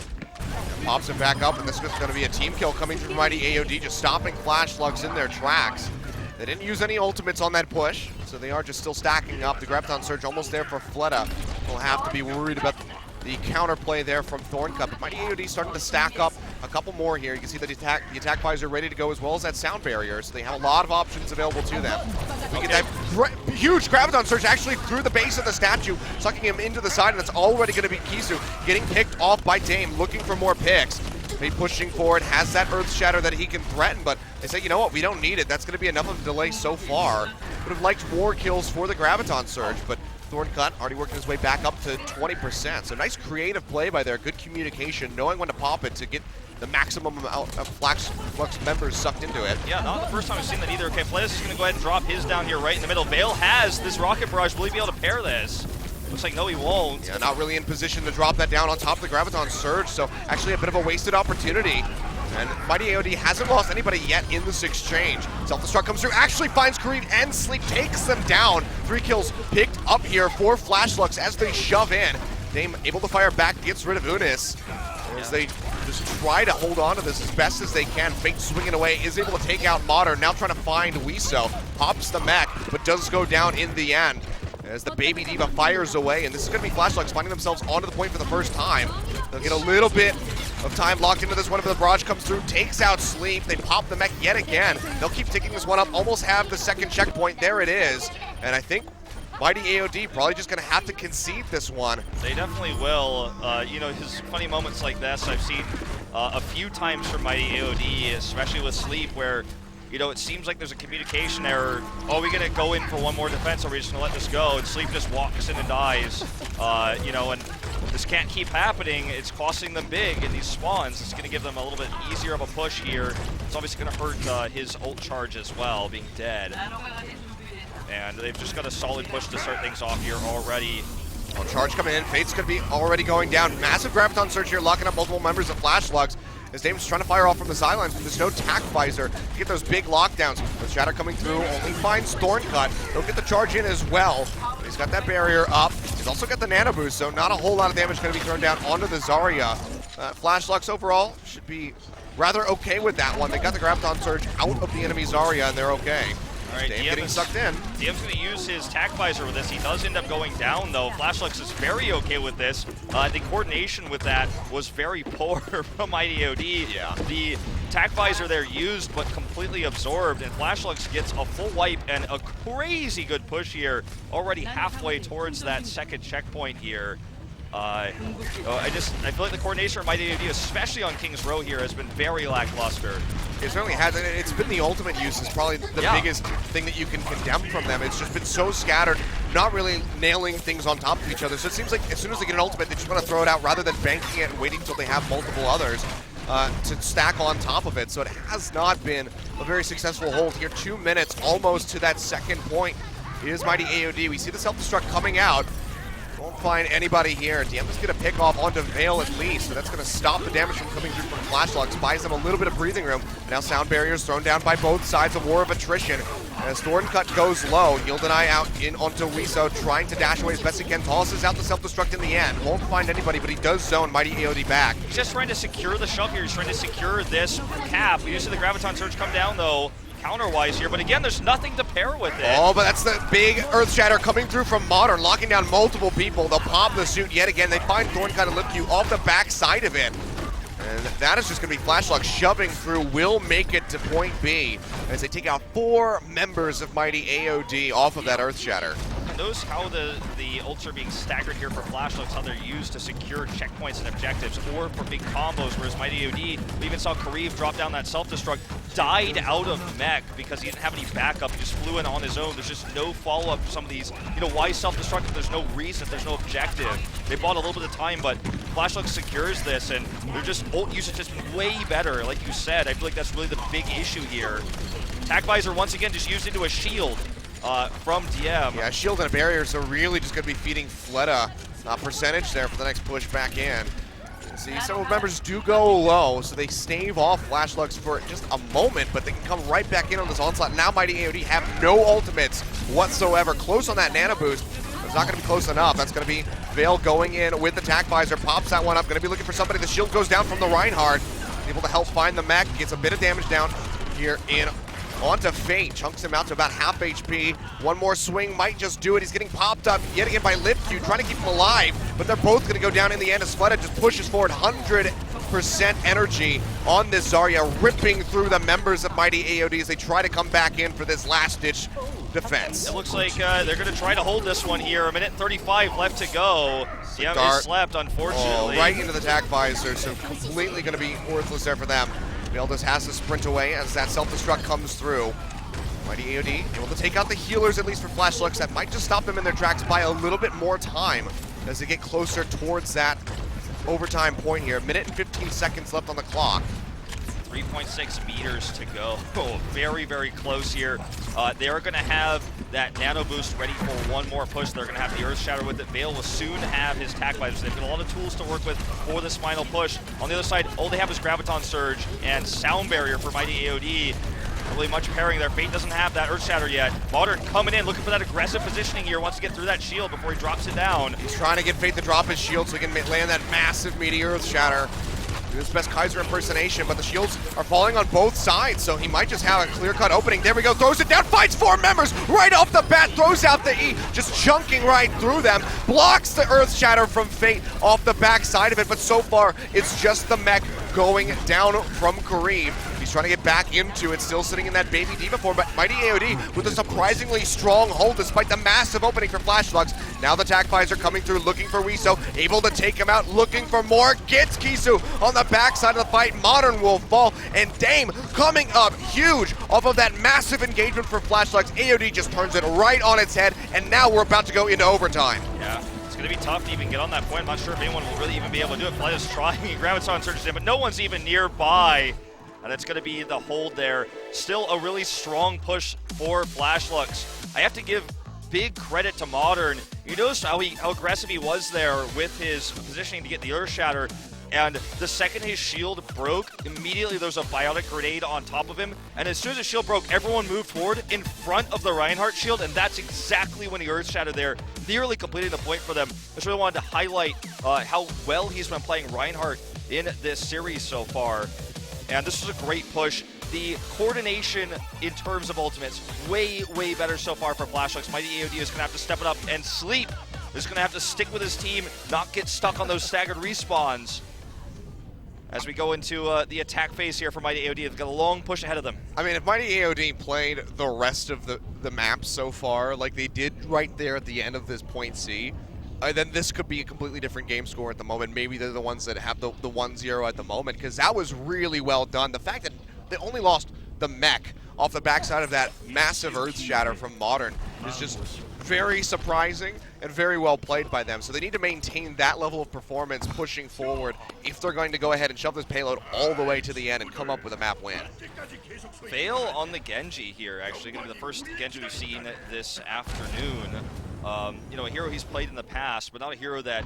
Pops it back up, and this is going to be a team kill coming through Mighty AOD, just stopping Flash Lux in their tracks. They didn't use any ultimates on that push, so they are just still stacking up. The Graviton Surge almost there for Fleta. We'll have to be worried about the counterplay there from Thorncut. But Mighty AOD starting to stack up a couple more here. You can see the attack visor ready to go as well as that sound barrier, so they have a lot of options available to them. We get that huge Graviton Surge actually through the base of the statue, sucking him into the side, and it's already going to be Kisu getting picked off by Dame, looking for more picks. He pushing forward, has that Earth Shatter that he can threaten, but they say, you know what, we don't need it. That's going to be enough of a delay so far. Would have liked more kills for the Graviton Surge, but Thorncut already working his way back up to 20%. So nice creative play by there, good communication, knowing when to pop it to get the maximum amount of Flash members sucked into it. Yeah, not the first time we've seen that either. Okay, Flash is going to go ahead and drop his down here right in the middle. Vale has this Rocket Barrage. Will he be able to pair this? Looks like no, he won't. Yeah, not really in position to drop that down on top of the Graviton Surge, so actually a bit of a wasted opportunity. And Mighty AOD hasn't lost anybody yet in this exchange. Self-destruct comes through, actually finds Kareev and Sleep, takes them down. 3 kills picked up here for Flash Lux as they shove in. Dame able to fire back, gets rid of Unis. As they just try to hold on to this as best as they can. Fate swinging away, is able to take out Modern, now trying to find Weeso. Pops the mech, but does go down in the end. As the Baby Diva fires away, and this is going to be Flash Lux finding themselves onto the point for the first time. They'll get a little bit of time locked into this one if the barrage comes through, takes out Sleep. They pop the mech yet again. They'll keep ticking this one up, almost have the second checkpoint. There it is. And I think Mighty AOD probably just going to have to concede this one. They definitely will. You know, his funny moments like this I've seen a few times from Mighty AOD, especially with Sleep, where it seems like there's a communication error. Are we going to go in for one more defense, or are we just going to let this go? And Sleep just walks in and dies, and this can't keep happening. It's costing them big in these spawns. It's going to give them a little bit easier of a push here. It's obviously going to hurt his ult charge as well, being dead. And they've just got a solid push to start things off here already. Well, charge coming in. Fate's going to be already going down. Massive Graviton Surge here, locking up multiple members of Flash Slugs. As Damon's trying to fire off from the sidelines, but there's no tack visor to get those big lockdowns. With Shatter coming through, only finds Thorncut. He'll get the charge in as well. He's got that barrier up. He's also got the Nano Boost, so not a whole lot of damage going to be thrown down onto the Zarya. Flash Lux overall should be rather okay with that one. They got the Graviton Surge out of the enemy Zarya, and they're okay. All right, Dame getting sucked in. DM's going to use his tack visor with this. He does end up going down, though. Flashlux is very okay with this. The coordination with that was very poor from AOD. Yeah. The tack visor there used, but completely absorbed, and Flashlux gets a full wipe and a crazy good push here, already halfway towards that second checkpoint here. I feel like the coordination from AOD, especially on King's Row here, has been very lackluster. It certainly has. It's been the ultimate use is probably the biggest thing that you can condemn from them. It's just been so scattered, not really nailing things on top of each other. So it seems like as soon as they get an ultimate, they just want to throw it out rather than banking it and waiting until they have multiple others to stack on top of it. So it has not been a very successful hold here. 2 minutes almost to that second point. It is Mighty AOD. We see the self-destruct coming out. Won't find anybody here. DM is going to pick off onto Veil at least, so that's going to stop the damage from coming through from Flash Lux, buys them a little bit of breathing room. Now sound barriers thrown down by both sides, a war of attrition. As Thorncut goes low, Yield an Eye out in onto Wiso, trying to dash away as best he can. Tosses out the self-destruct in the end. Won't find anybody, but he does zone Mighty AOD back. He's just trying to secure the shove here. He's trying to secure this cap. We do see the Graviton Surge come down, though, counter-wise here, but again, there's nothing to pair with it. Oh, but that's the big Earth Shatter coming through from Modern, locking down multiple people. They'll pop the suit yet again. They find Thorncut and lift you off the back side of it. And that is just going to be Flashlock shoving through, will make it to point B as they take out 4 members of Mighty AOD off of that Earth Shatter. Notice how the ults are being staggered here for Flashlux, how they're used to secure checkpoints and objectives, or for big combos, whereas Mighty AOD, we even saw Kareev drop down that self-destruct, died out of mech because he didn't have any backup. He just flew in on his own. There's just no follow-up for some of these. Why self-destruct if there's no reason, if there's no objective? They bought a little bit of time, but Flashlux secures this, and they're just ult usage has been way better, like you said. I feel like that's really the big issue here. Tack visor once again just used into a shield from DM. Yeah, shield and a barrier, so really just going to be feeding Fleta percentage there for the next push back in. See, several members do go low, so they stave off Flash Lux for just a moment, but they can come right back in on this onslaught. Now Mighty AOD have no ultimates whatsoever. Close on that Nano Boost. It's not going to be close enough. That's going to be Veil going in with the tack visor, pops that one up. Going to be looking for somebody. The shield goes down from the Reinhardt. Able to help find the mech, gets a bit of damage down here in onto Fate, chunks him out to about half HP. One more swing might just do it. He's getting popped up yet again by LiftQ, trying to keep him alive, but they're both going to go down in the end as Fleta just pushes forward 100% energy on this Zarya, ripping through the members of Mighty AOD as they try to come back in for this last-ditch defense. It looks like they're going to try to hold this one here. A minute 35 left to go. DM is slept, unfortunately. Oh, right into the tack visor, so completely going to be worthless there for them. Veldis has to sprint away as that self-destruct comes through. Mighty AOD able to take out the healers, at least for Flash Lux. That might just stop them in their tracks by a little bit more time as they get closer towards that overtime point here. 1 minute and 15 seconds left on the clock. 3.6 meters to go. Oh, very, very close here. They are going to have that Nano Boost ready for one more push. They're going to have the Earth Shatter with it. Veil will soon have his tack visors. They've got a lot of tools to work with for this final push. On the other side, all they have is Graviton Surge and Sound Barrier for Mighty AOD. Not really much pairing there. Fate doesn't have that Earth Shatter yet. Modern coming in, looking for that aggressive positioning here. Wants to get through that shield before he drops it down. He's trying to get Fate to drop his shield so he can land that massive meaty Earth Shatter. Do his best Kaiser impersonation, but the shields are falling on both sides, so he might just have a clear-cut opening. There we go, throws it down, fights 4 members right off the bat, throws out the E, just chunking right through them, blocks the Earth Shatter from Fate off the back side of it, but so far, it's just the mech going down from Kareev. He's He's trying to get back into it, still sitting in that baby diva form, but Mighty AOD with a surprisingly strong hold despite the massive opening for Flash Slugs. Now the attack buys are coming through, looking for Wiso, able to take him out, looking for more, gets Kisu on the backside of the fight. Modern will fall, and Dame coming up huge off of that massive engagement for Flash Slugs. AOD just turns it right on its head, and now we're about to go into overtime. Yeah. It's going to be tough to even get on that point. I'm not sure if anyone will really even be able to do it. Fleta's trying, Graviton searches in, but no one's even nearby. And it's going to be the hold there. Still a really strong push for Flashlux. I have to give big credit to Modern. You notice how aggressive he was there with his positioning to get the Earth Shatter. And the second his shield broke, immediately there was a biotic grenade on top of him. And as soon as his shield broke, everyone moved forward in front of the Reinhardt shield. And that's exactly when the Earth Shatter there, nearly completing the point for them. I just really wanted to highlight how well he's been playing Reinhardt in this series so far. And this was a great push. The coordination in terms of ultimates, way, way better so far for Flashlux. Mighty AOD is going to have to step it up and sleep. He's going to have to stick with his team, not get stuck on those staggered respawns. As we go into the attack phase here for Mighty AOD, they've got a long push ahead of them. I mean, if Mighty AOD played the rest of the map so far, like they did right there at the end of this point C, then this could be a completely different game score at the moment. Maybe they're the ones that have the 1-0 at the moment, because that was really well done. The fact that they only lost the mech off the backside of that massive Earth Shatter from Modern is just very surprising and very well played by them. So they need to maintain that level of performance pushing forward if they're going to go ahead and shove this payload all the way to the end and come up with a map win. Fail on the Genji here, actually. Going to be the first Genji we've seen this afternoon. You know, a hero he's played in the past, but not a hero that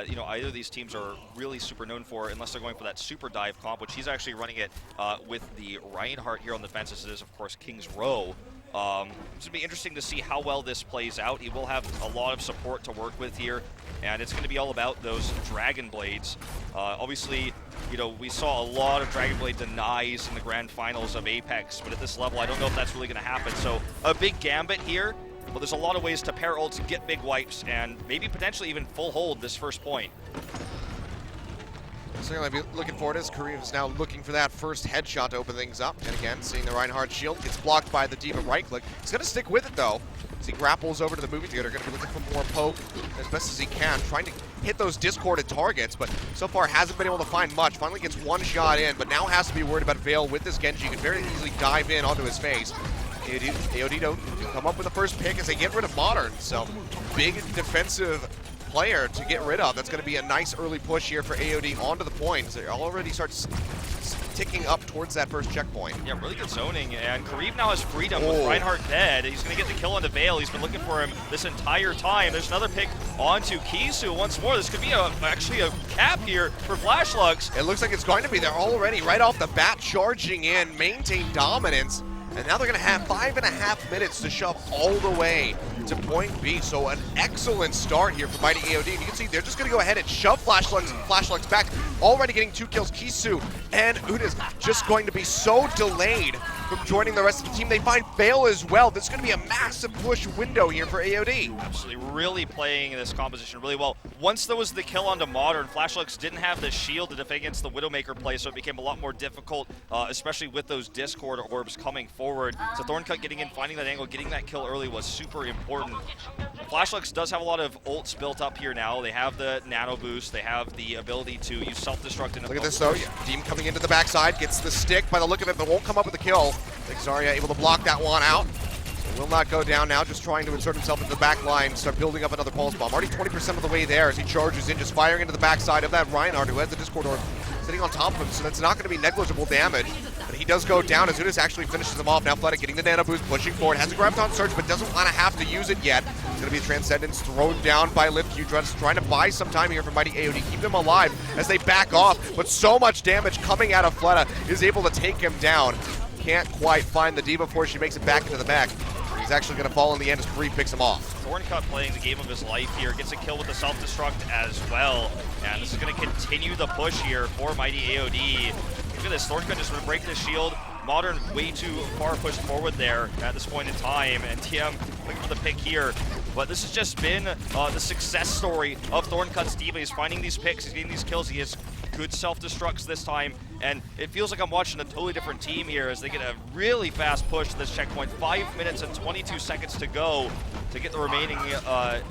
you know, either of these teams are really super known for, unless they're going for that super dive comp, which he's actually running it with the Reinhardt here on the fence. This is, of course, King's Row. It's going to be interesting to see how well this plays out. He will have a lot of support to work with here, and it's going to be all about those Dragon Blades. Obviously, you know, we saw a lot of Dragon Blade denies in the grand finals of Apex, but at this level, I don't know if that's really going to happen. So a big gambit here. But there's a lot of ways to pair ults, get big wipes, and maybe potentially even full hold this first point. So I'll be looking forward as Kareem is now looking for that first headshot to open things up. And again, seeing the Reinhardt shield gets blocked by the D.Va right click. He's going to stick with it though, as he grapples over to the movie theater. Going to be looking for more poke as best as he can, trying to hit those discorded targets, but so far hasn't been able to find much. Finally gets one shot in, but now has to be worried about Veil with this Genji. He can very easily dive in onto his face. AOD don't come up with the first pick as they get rid of Modern. So big defensive player to get rid of. That's going to be a nice early push here for AOD onto the point as they already starts ticking up towards that first checkpoint. Yeah, really good zoning, and Kareem now has freedom with Reinhardt dead. He's going to get the kill onto Veil. He's been looking for him this entire time. There's another pick onto Kisu once more. This could be actually a cap here for Flashlux. It looks like it's going to be there already right off the bat, charging in, maintain dominance. And now they're going to have 5.5 minutes to shove all the way to point B. So an excellent start here for Mighty AOD. And you can see they're just going to go ahead and shove Flashlux back. Already getting 2 kills. Kisu and Uda's just going to be so delayed from joining the rest of the team. They find Veil as well. This is going to be a massive push window here for AOD. Absolutely, really playing this composition really well. Once there was the kill onto Modern, Flashlux didn't have the shield to defend against the Widowmaker play, so it became a lot more difficult, especially with those Discord orbs coming forward. So Thorncut getting in, finding that angle, getting that kill early was super important. Flashlux does have a lot of ults built up here now. They have the nano boost, they have the ability to use self-destruct. Look at this though, Deem coming into the backside, gets the stick by the look of it, but won't come up with a kill. Zarya able to block that one out. Will not go down now, just trying to insert himself into the back line, start building up another pulse bomb. Already 20% of the way there as he charges in, just firing into the backside of that Reinhardt, who has the Discord orb sitting on top of him, so that's not going to be negligible damage. But he does go down as Unis actually finishes him off. Now Fleta getting the nano boost, pushing forward, has a Graviton Surge, but doesn't want to have to use it yet. It's going to be a Transcendence thrown down by LiftQ, trying to buy some time here for Mighty AOD, keep them alive as they back off, but so much damage coming out of Fleta is able to take him down. Can't quite find the D.Va before she makes it back into the mech. He's actually going to fall in the end as Bree picks him off. Thorncut playing the game of his life here, gets a kill with the self-destruct as well. And this is going to continue the push here for Mighty AOD. Look at this, Thorncut just going to break the shield. Modern way too far pushed forward there at this point in time, and TM looking for the pick here. But this has just been the success story of Thorncut's D.Va. He's finding these picks, he's getting these kills, he has good self-destructs this time, and it feels like I'm watching a totally different team here as they get a really fast push to this checkpoint. 5 minutes and 22 seconds to go to get the remaining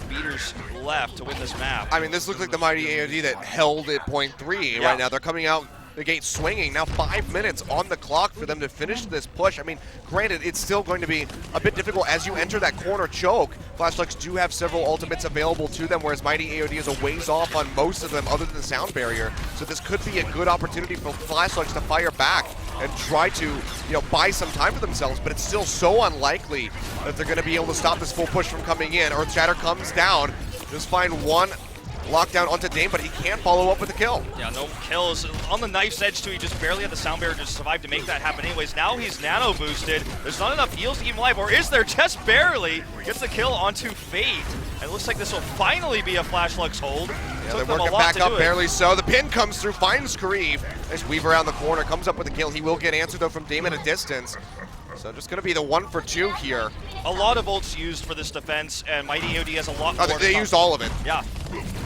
beaters left to win this map. I mean, this looks like the mighty AOD that held at point 3 right now. They're coming out the gate swinging. Now 5 minutes on the clock for them to finish this push. I mean, granted, it's still going to be a bit difficult as you enter that corner choke. Flashlucks do have several ultimates available to them, whereas mighty AOD is a ways off on most of them other than the sound barrier. So this could be a good opportunity for Flashlucks to fire back and try to, buy some time for themselves, but it's still so unlikely that they're going to be able to stop this full push from coming in. Earthshatter comes down, just find one lockdown onto Dame, but he can't follow up with a kill. Yeah, no kills. On the knife's edge, too, he just barely had the sound barrier to survive to make that happen anyways. Now he's nano boosted. There's not enough heals to keep him alive, or is there? Just barely gets the kill onto Fate. And it looks like this will finally be a Flashlucks hold. Yeah, they're working back up, barely so. The pin comes through, finds Kareev. Nice weave around the corner, comes up with a kill. He will get answered, though, from Dame at a distance. So just going to be the 1 for 2 here. A lot of ults used for this defense, and mighty AOD has a lot more. They used all of it. Yeah.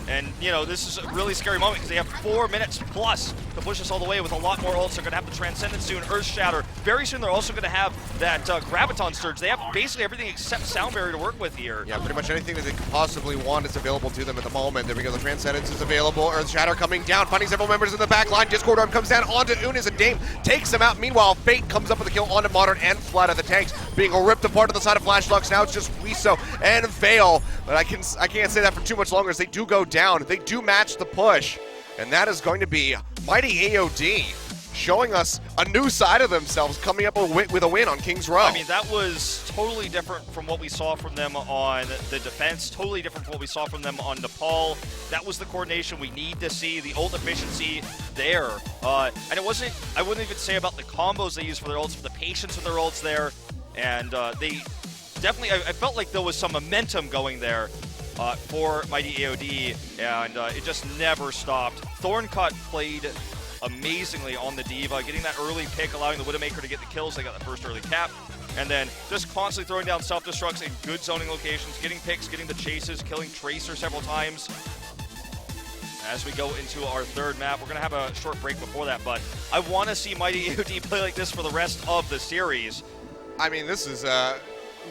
And, this is a really scary moment because they have 4 minutes plus to push us all the way with a lot more ults. They're going to have the Transcendence soon, Earthshatter. Very soon they're also going to have that Graviton Surge. They have basically everything except Sound Barrier to work with here. Yeah, pretty much anything that they could possibly want is available to them at the moment. There we go, the Transcendence is available. Earthshatter coming down, finding several members in the back line. Discord Arm comes down onto Unis, and Dame takes him out. Meanwhile, Fate comes up with a kill onto Modern and Flat of the tanks, being ripped apart on the side of Flashlucks. Now it's just Wiso and Vale, but I can't say that for too much longer as they do go down. They do match the push, and that is going to be mighty AOD showing us a new side of themselves, coming up with a win on Kings Row. I mean, that was totally different from what we saw from them on the defense, totally different from what we saw from them on Nepal. That was the coordination we need to see, the ult efficiency there. And it wasn't, I wouldn't even say about the combos they used for their ults, but the patience of their ults there. And they definitely, I felt like there was some momentum going there for mighty AOD, and it just never stopped. Thorncut played amazingly on the D.Va, getting that early pick, allowing the Widowmaker to get the kills. They got the first early cap, and then just constantly throwing down self-destructs in good zoning locations, getting picks, getting the chases, killing Tracer several times. As we go into our third map, we're going to have a short break before that, but I want to see mighty AOD play like this for the rest of the series. I mean, this is a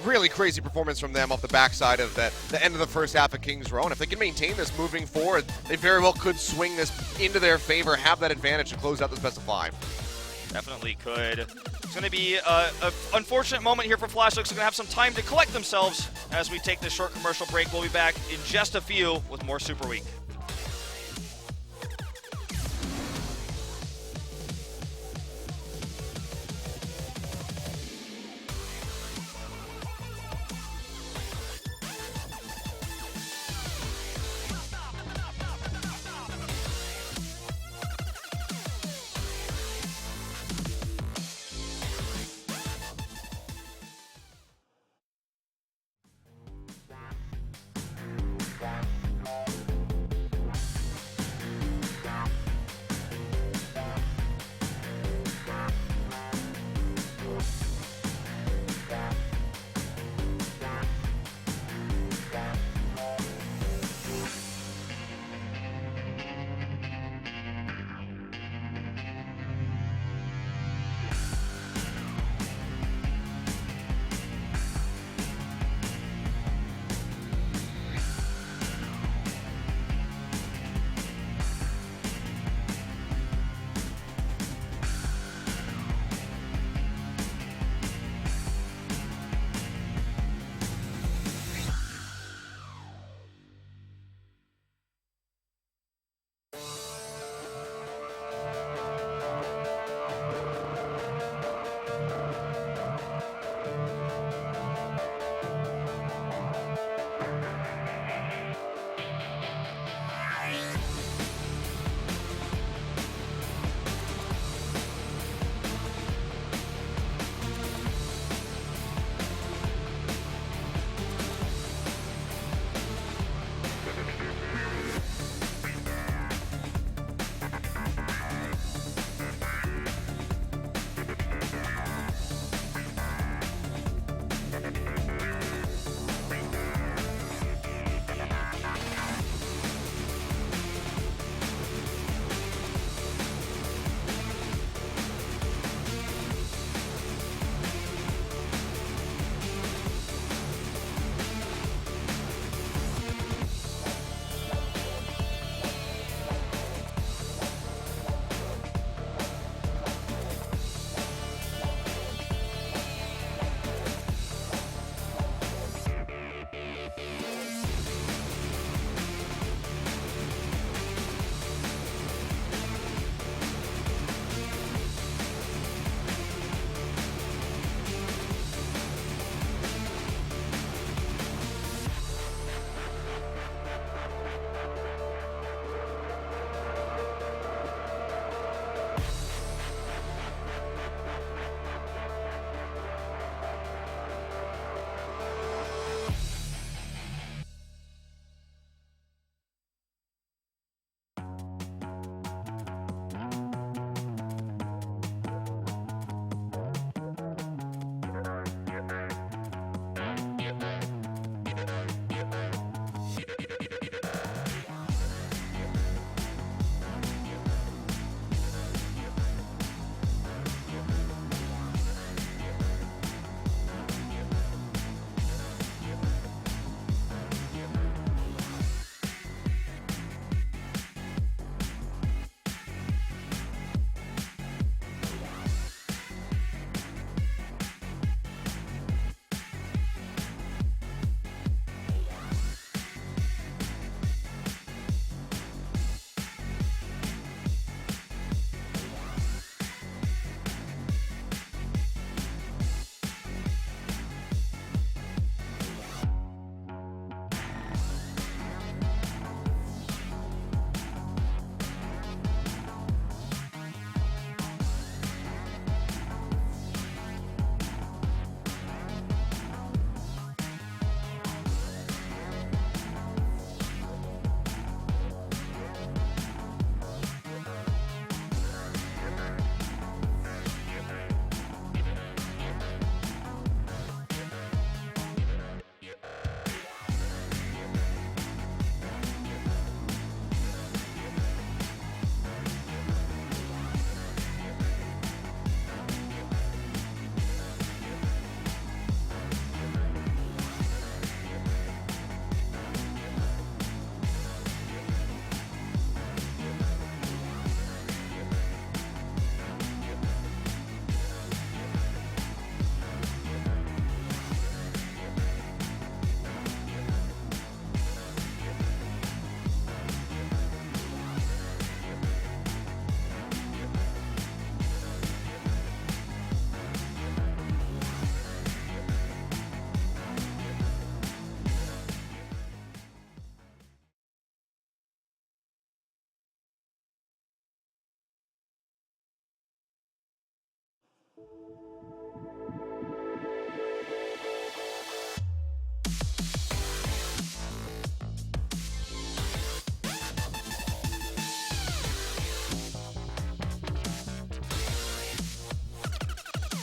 really crazy performance from them off the backside of the end of the first half of Kings Row. And if they can maintain this moving forward, they very well could swing this into their favor, have that advantage to close out this best of 5. Definitely could. It's going to be an unfortunate moment here for Flashlucks. They're going to have some time to collect themselves as we take this short commercial break. We'll be back in just a few with more Super Week.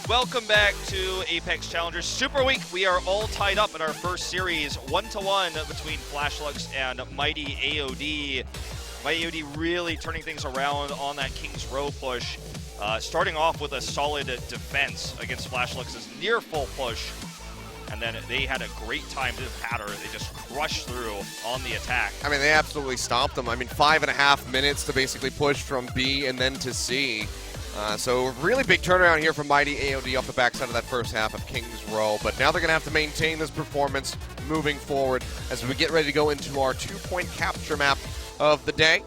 Welcome back to Apex Challengers Super Week. We are all tied up in our first series, 1-1 between Flashlux and Mighty AOD. Mighty AOD really turning things around on that King's Row push, starting off with a solid defense against Flashlux's near full push, and then they had a great time to patter. They just crushed through on the attack. I mean, they absolutely stomped them. I mean, 5.5 minutes to basically push from B and then to C. So really big turnaround here from Mighty AOD off the backside of that first half of King's Row. But now they're going to have to maintain this performance moving forward as we get ready to go into our 2-point capture map of the day.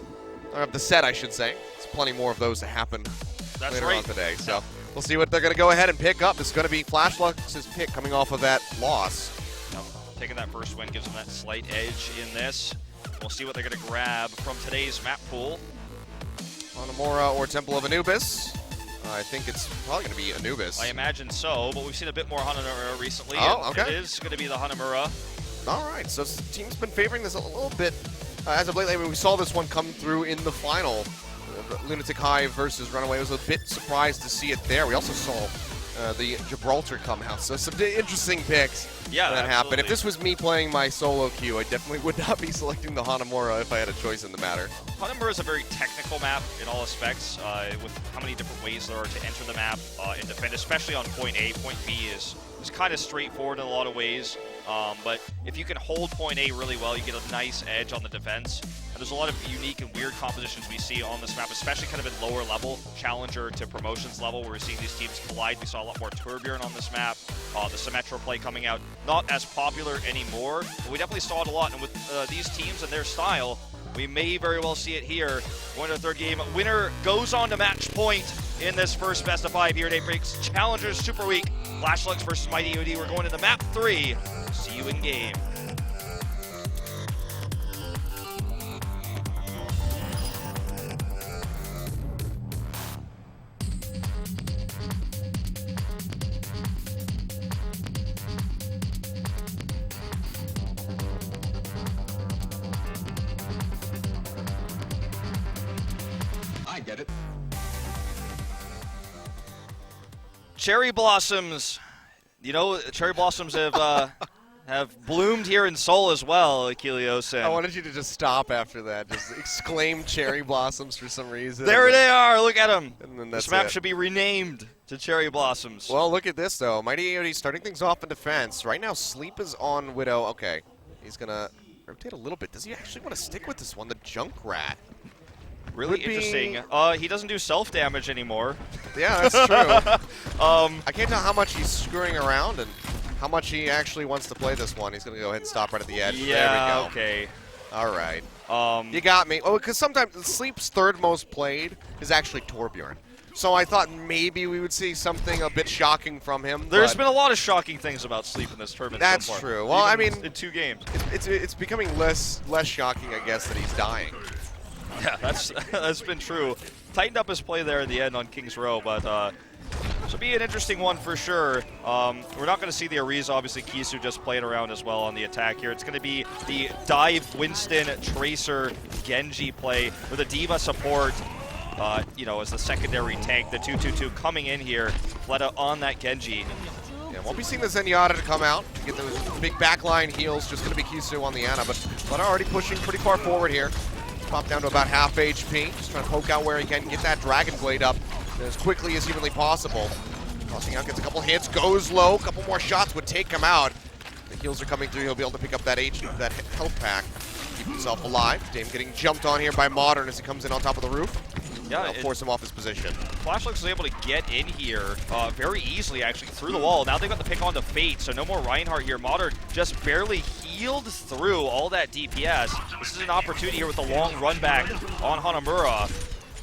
Or of the set, I should say. There's plenty more of those to happen later on today. So we'll see what they're going to go ahead and pick up. It's going to be Flashlux's pick coming off of that loss. Taking that first win gives them that slight edge in this. We'll see what they're going to grab from today's map pool. Hanamura or Temple of Anubis. I think it's probably going to be Anubis. I imagine so, but we've seen a bit more Hanamura recently. Oh, okay. It is going to be the Hanamura. All right, so the team's been favoring this a little bit as of lately. I mean, we saw this one come through in the final. Lunatic Hive versus Runaway. I was a bit surprised to see it there. We also saw the Gibraltar come out, so some interesting picks that happened. If this was me playing my solo queue, I definitely would not be selecting the Hanamura if I had a choice in the matter. Hanamura is a very technical map in all aspects, with how many different ways there are to enter the map and defend, especially on point A. Point B is kind of straightforward in a lot of ways, but if you can hold point A really well, you get a nice edge on the defense. And there's a lot of unique and weird compositions we see on this map, especially kind of at lower level, challenger to promotions level, where we're seeing these teams collide. We saw a lot more Torbjorn on this map, the Symmetro play coming out, not as popular anymore, but we definitely saw it a lot. And with these teams and their style, we may very well see it here. Going to the third game. Winner goes on to match point in this first best of 5 here at Apex Challengers Super Week. Flashlux versus Mighty AOD. We're going to the map 3. See you in game. I get it. Cherry blossoms. You know, cherry blossoms have bloomed here in Seoul as well, Achilleos. I wanted you to just stop after that. Just exclaim cherry blossoms for some reason. There they are. Look at them. And then This map should be renamed to Cherry Blossoms. Well, look at this, though. Mighty AOD starting things off in defense. Right now, Sleep is on Widow. Okay. He's going to rotate a little bit. Does he actually want to stick with this one? The Junkrat. Really interesting. He doesn't do self-damage anymore. Yeah, that's true. I can't tell how much he's screwing around and how much he actually wants to play this one. He's going to go ahead and stop right at the edge. Yeah, there we go. okay. All right. You got me. Oh, because sometimes Sleep's third most played is actually Torbjorn. So I thought maybe we would see something a bit shocking from him. There's been a lot of shocking things about Sleep in this tournament. That's so far. true. Well, I mean, in 2 games, it's becoming less shocking, I guess, that he's dying. Yeah, that's been true. Tightened up his play there at the end on King's Row, but this will be an interesting one for sure. We're not going to see the Ariza, obviously. Kisu just playing around as well on the attack here. It's going to be the Dive, Winston, Tracer, Genji play with a D.Va support. You know, as the secondary tank, the 2-2-2 coming in here. Fleta on that Genji. Yeah, won't be seeing the Zenyatta to come out to get those big backline heals. Just going to be Kisu on the Ana, but Fleta already pushing pretty far forward here. Pop down to about half HP. Just trying to poke out where he can, get that Dragon Blade up as quickly as humanly possible. Tossing out, gets a couple hits, goes low. A couple more shots would take him out. The heals are coming through. He'll be able to pick up that health pack. Keep himself alive. Dame getting jumped on here by Modern as he comes in on top of the roof. Yeah, that'll force him off his position. Flashlux was able to get in here very easily, actually, through the wall. Now they've got the pick on to Fate, so no more Reinhardt here. Modern just barely healed through all that DPS. This is an opportunity here with the long run back on Hanamura.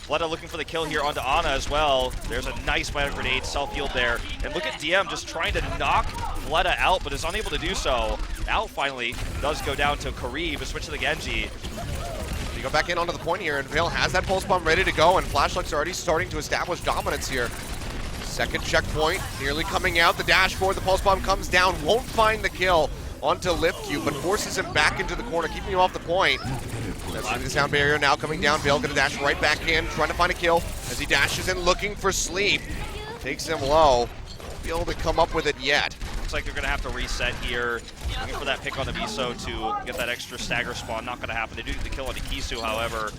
Fleta looking for the kill here onto Ana as well. There's a nice Meta Grenade, self-healed there. And look at DM just trying to knock Fleta out, but is unable to do so. Now finally does go down to Karib, a switch to the Genji. You go back in onto the point here, and Vale has that pulse bomb ready to go, and Flashlux already starting to establish dominance here. Second checkpoint, nearly coming out. The dashboard, the pulse bomb comes down, won't find the kill onto Liftcube, but forces him back into the corner, keeping him off the point. That's the sound barrier now coming down. Vale gonna dash right back in, trying to find a kill as he dashes in, looking for sleep. Takes him low. Won't be able to come up with it yet. Looks like they're going to have to reset here. Looking for that pick on the Miso to get that extra stagger spawn. Not going to happen. They do get the kill on Ikisu, however.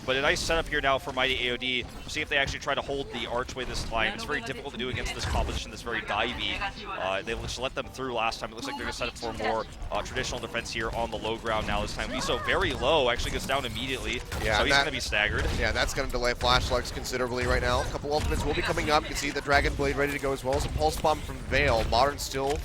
But a nice setup here now for Mighty AOD. We'll see if they actually try to hold the archway this time. It's very difficult to do against this composition that's very divey. They just let them through last time. It looks like they're going to set up for more traditional defense here on the low ground now this time. Miso very low, actually goes down immediately. Yeah, so he's going to be staggered. Yeah, that's going to delay Flash Lux considerably right now. A couple ultimates will be coming up. You can see the Dragon Blade ready to go, as well as a Pulse Bomb from Vale. Modern still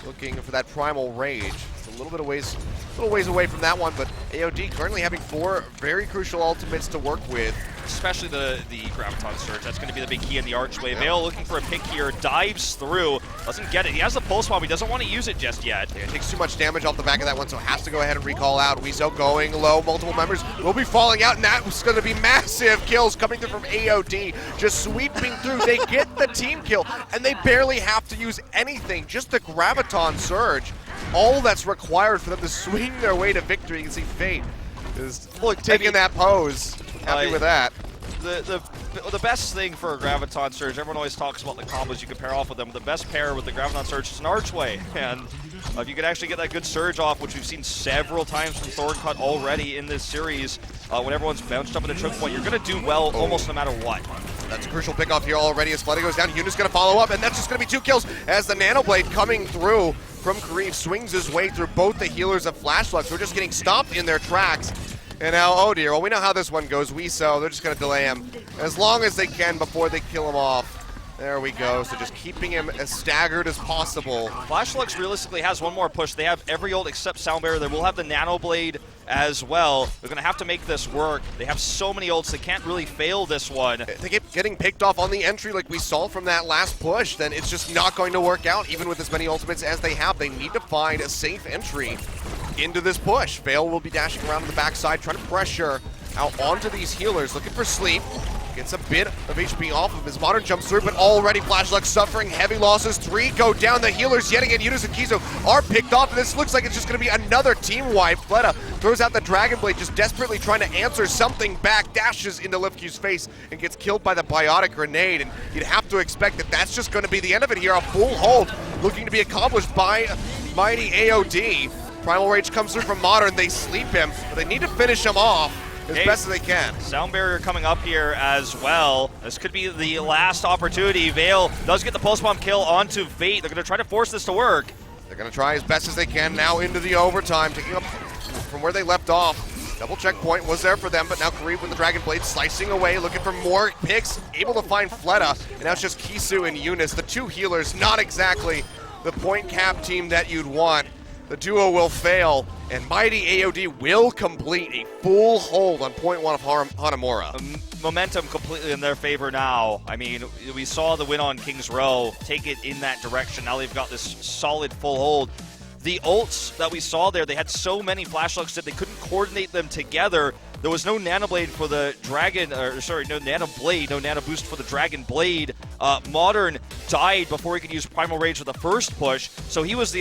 looking for that Primal Rage. It's a little ways away from that one, but AOD currently having 4 very crucial ultimates to work with. Especially the Graviton Surge. That's going to be the big key in the archway. Yeah. Vale looking for a pick here, dives through, doesn't get it. He has the pulse bomb, he doesn't want to use it just yet. Yeah, it takes too much damage off the back of that one, so has to go ahead and recall out. Weezo going low, multiple members will be falling out, and that was going to be massive kills coming through from AOD, just sweeping through. They get the team kill, and they barely have to use anything, just the Graviton Surge. All that's required for them to swing their way to victory. You can see Fate is taking that pose. Happy with that. The best thing for a Graviton Surge, everyone always talks about the combos you can pair off with them. The best pair with the Graviton Surge is an Archway. And if you could actually get that good Surge off, which we've seen several times from Thorncut already in this series, when everyone's bounced up at the choke point, you're going to do well almost no matter what. That's a crucial pickoff here already as Fleta goes down. Yuna's going to follow up, and that's just going to be 2 kills as the Nano Blade coming through from Kareem swings his way through both the healers of Flash Lux, who are just getting stomped in their tracks. And now, oh dear, well, we know how this one goes. Weezo, they're just going to delay him as long as they can before they kill him off. There we go, so just keeping him as staggered as possible. Flash Lux realistically has one more push. They have every ult except Sound Barrier. They will have the Nano Blade as well. They're going to have to make this work. They have so many ults, they can't really fail this one. If they keep getting picked off on the entry like we saw from that last push, then it's just not going to work out, even with as many ultimates as they have. They need to find a safe entry into this push. Vale will be dashing around on the backside, trying to pressure out onto these healers, looking for sleep. Gets a bit of HP off of his Modern jumps through, but already Flash Lux suffering heavy losses. 3 go down. The healers yet again, Yunus and Kizo, are picked off, and this looks like it's just going to be another team wipe. Fleta throws out the Dragon Blade, just desperately trying to answer something back, dashes into Liftcube's face, and gets killed by the Biotic Grenade, and you'd have to expect that that's just going to be the end of it here. A full hold looking to be accomplished by Mighty AOD. Primal Rage comes through from Modern. They sleep him, but they need to finish him off as best as they can. Sound Barrier coming up here as well. This could be the last opportunity. Vale does get the Pulse Bomb kill onto Fate. They're going to try to force this to work. They're going to try as best as they can now into the overtime, taking up from where they left off. Double checkpoint was there for them, but now Kareem with the Dragon Blade slicing away, looking for more picks, able to find Fleta, and now it's just Kisu and Eunice, the 2 healers, not exactly the point cap team that you'd want. The duo will fail, and Mighty AOD will complete a full hold on point 1 of Hanamura. Momentum completely in their favor now. I mean, we saw the win on King's Row take it in that direction. Now they've got this solid full hold. The ults that we saw there, they had so many Flash Lux that they couldn't coordinate them together. There was no Nano Blade for the Dragon, no Nano Blade, no Nano Boost for the Dragon Blade. Modern died before he could use Primal Rage for the first push, so that was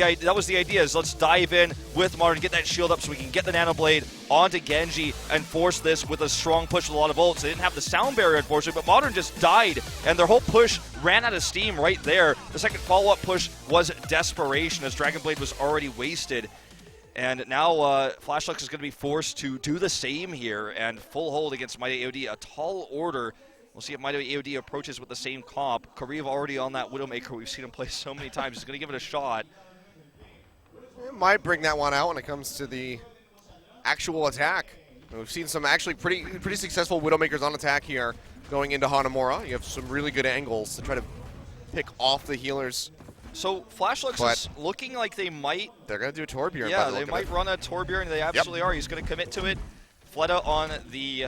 the idea, is let's dive in with Modern, get that shield up so we can get the Nano Blade onto Genji and force this with a strong push with a lot of ults. They didn't have the Sound Barrier, unfortunately, but Modern just died, and their whole push ran out of steam right there. The second follow-up push was desperation, as Dragon Blade was already wasted. And now Flash Lux is going to be forced to do the same here, and full hold against Mighty AOD, a tall order. We'll see if Mighty AOD approaches with the same comp. Kareev already on that Widowmaker. We've seen him play so many times. He's going to give it a shot. It might bring that one out when it comes to the actual attack. We've seen some actually pretty successful Widowmakers on attack here going into Hanamura. You have some really good angles to try to pick off the healers. So Flash Lux is looking like they might... They're going to do a Torbjorn. Yeah, they might run a Torbjorn. They absolutely are. He's going to commit to it. Fleta on the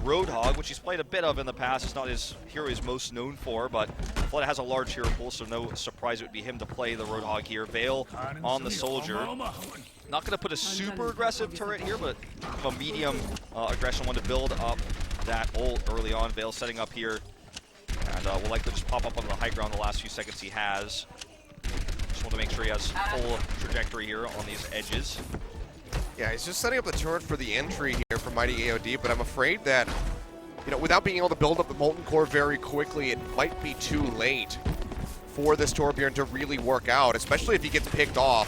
Roadhog, which he's played a bit of in the past. It's not his hero he's most known for, but Fleta has a large hero pool, so no surprise it would be him to play the Roadhog here. Vale on the Soldier. Not going to put a super aggressive turret here, but a medium aggression one to build up that ult early on. Vale setting up here. And will likely just pop up on the high ground the last few seconds he has. Just want to make sure he has full trajectory here on these edges. Yeah, he's just setting up the turret for the entry here for Mighty AOD, but I'm afraid that, you know, without being able to build up the Molten Core very quickly, it might be too late for this Torbjorn to really work out, especially if he gets picked off.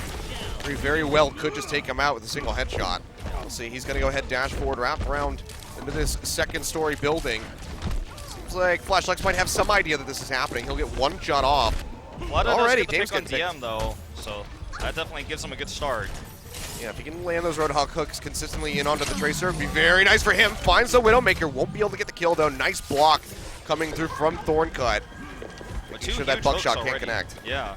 He very well could just take him out with a single headshot. We'll see, he's going to go ahead, dash forward, wrap around into this second-story building. Seems like Flashlights might have some idea that this is happening. He'll get one shot off. Already, Dame's on DM, though, so that definitely gives him a good start. Yeah, if he can land those Roadhog hooks consistently in onto the Tracer, it'd be very nice for him. Finds the Widowmaker, won't be able to get the kill, though. Nice block coming through from Thorncut. Making sure that buckshot can't connect. Yeah.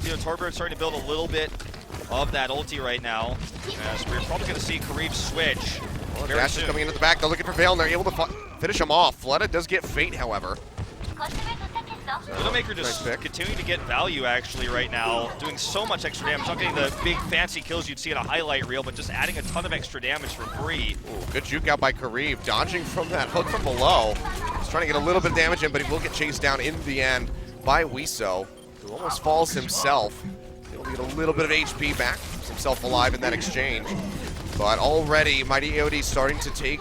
You know, Torbjorn's starting to build a little bit of that ulti right now, as we're probably going to see Kareem switch. Well, Dash is coming into the back. They're looking for Vale, and they're able to finish him off. Fleta does get Fate, however. Widowmaker just continuing to get value actually right now, doing so much extra damage, not getting the big fancy kills you'd see in a highlight reel, but just adding a ton of extra damage for free. Ooh, good juke out by Kareem, dodging from that hook from below. He's trying to get a little bit of damage in, but he will get chased down in the end by Wiso, who almost falls himself. He'll get a little bit of HP back, keeps himself alive in that exchange. But already, Mighty AOD starting to take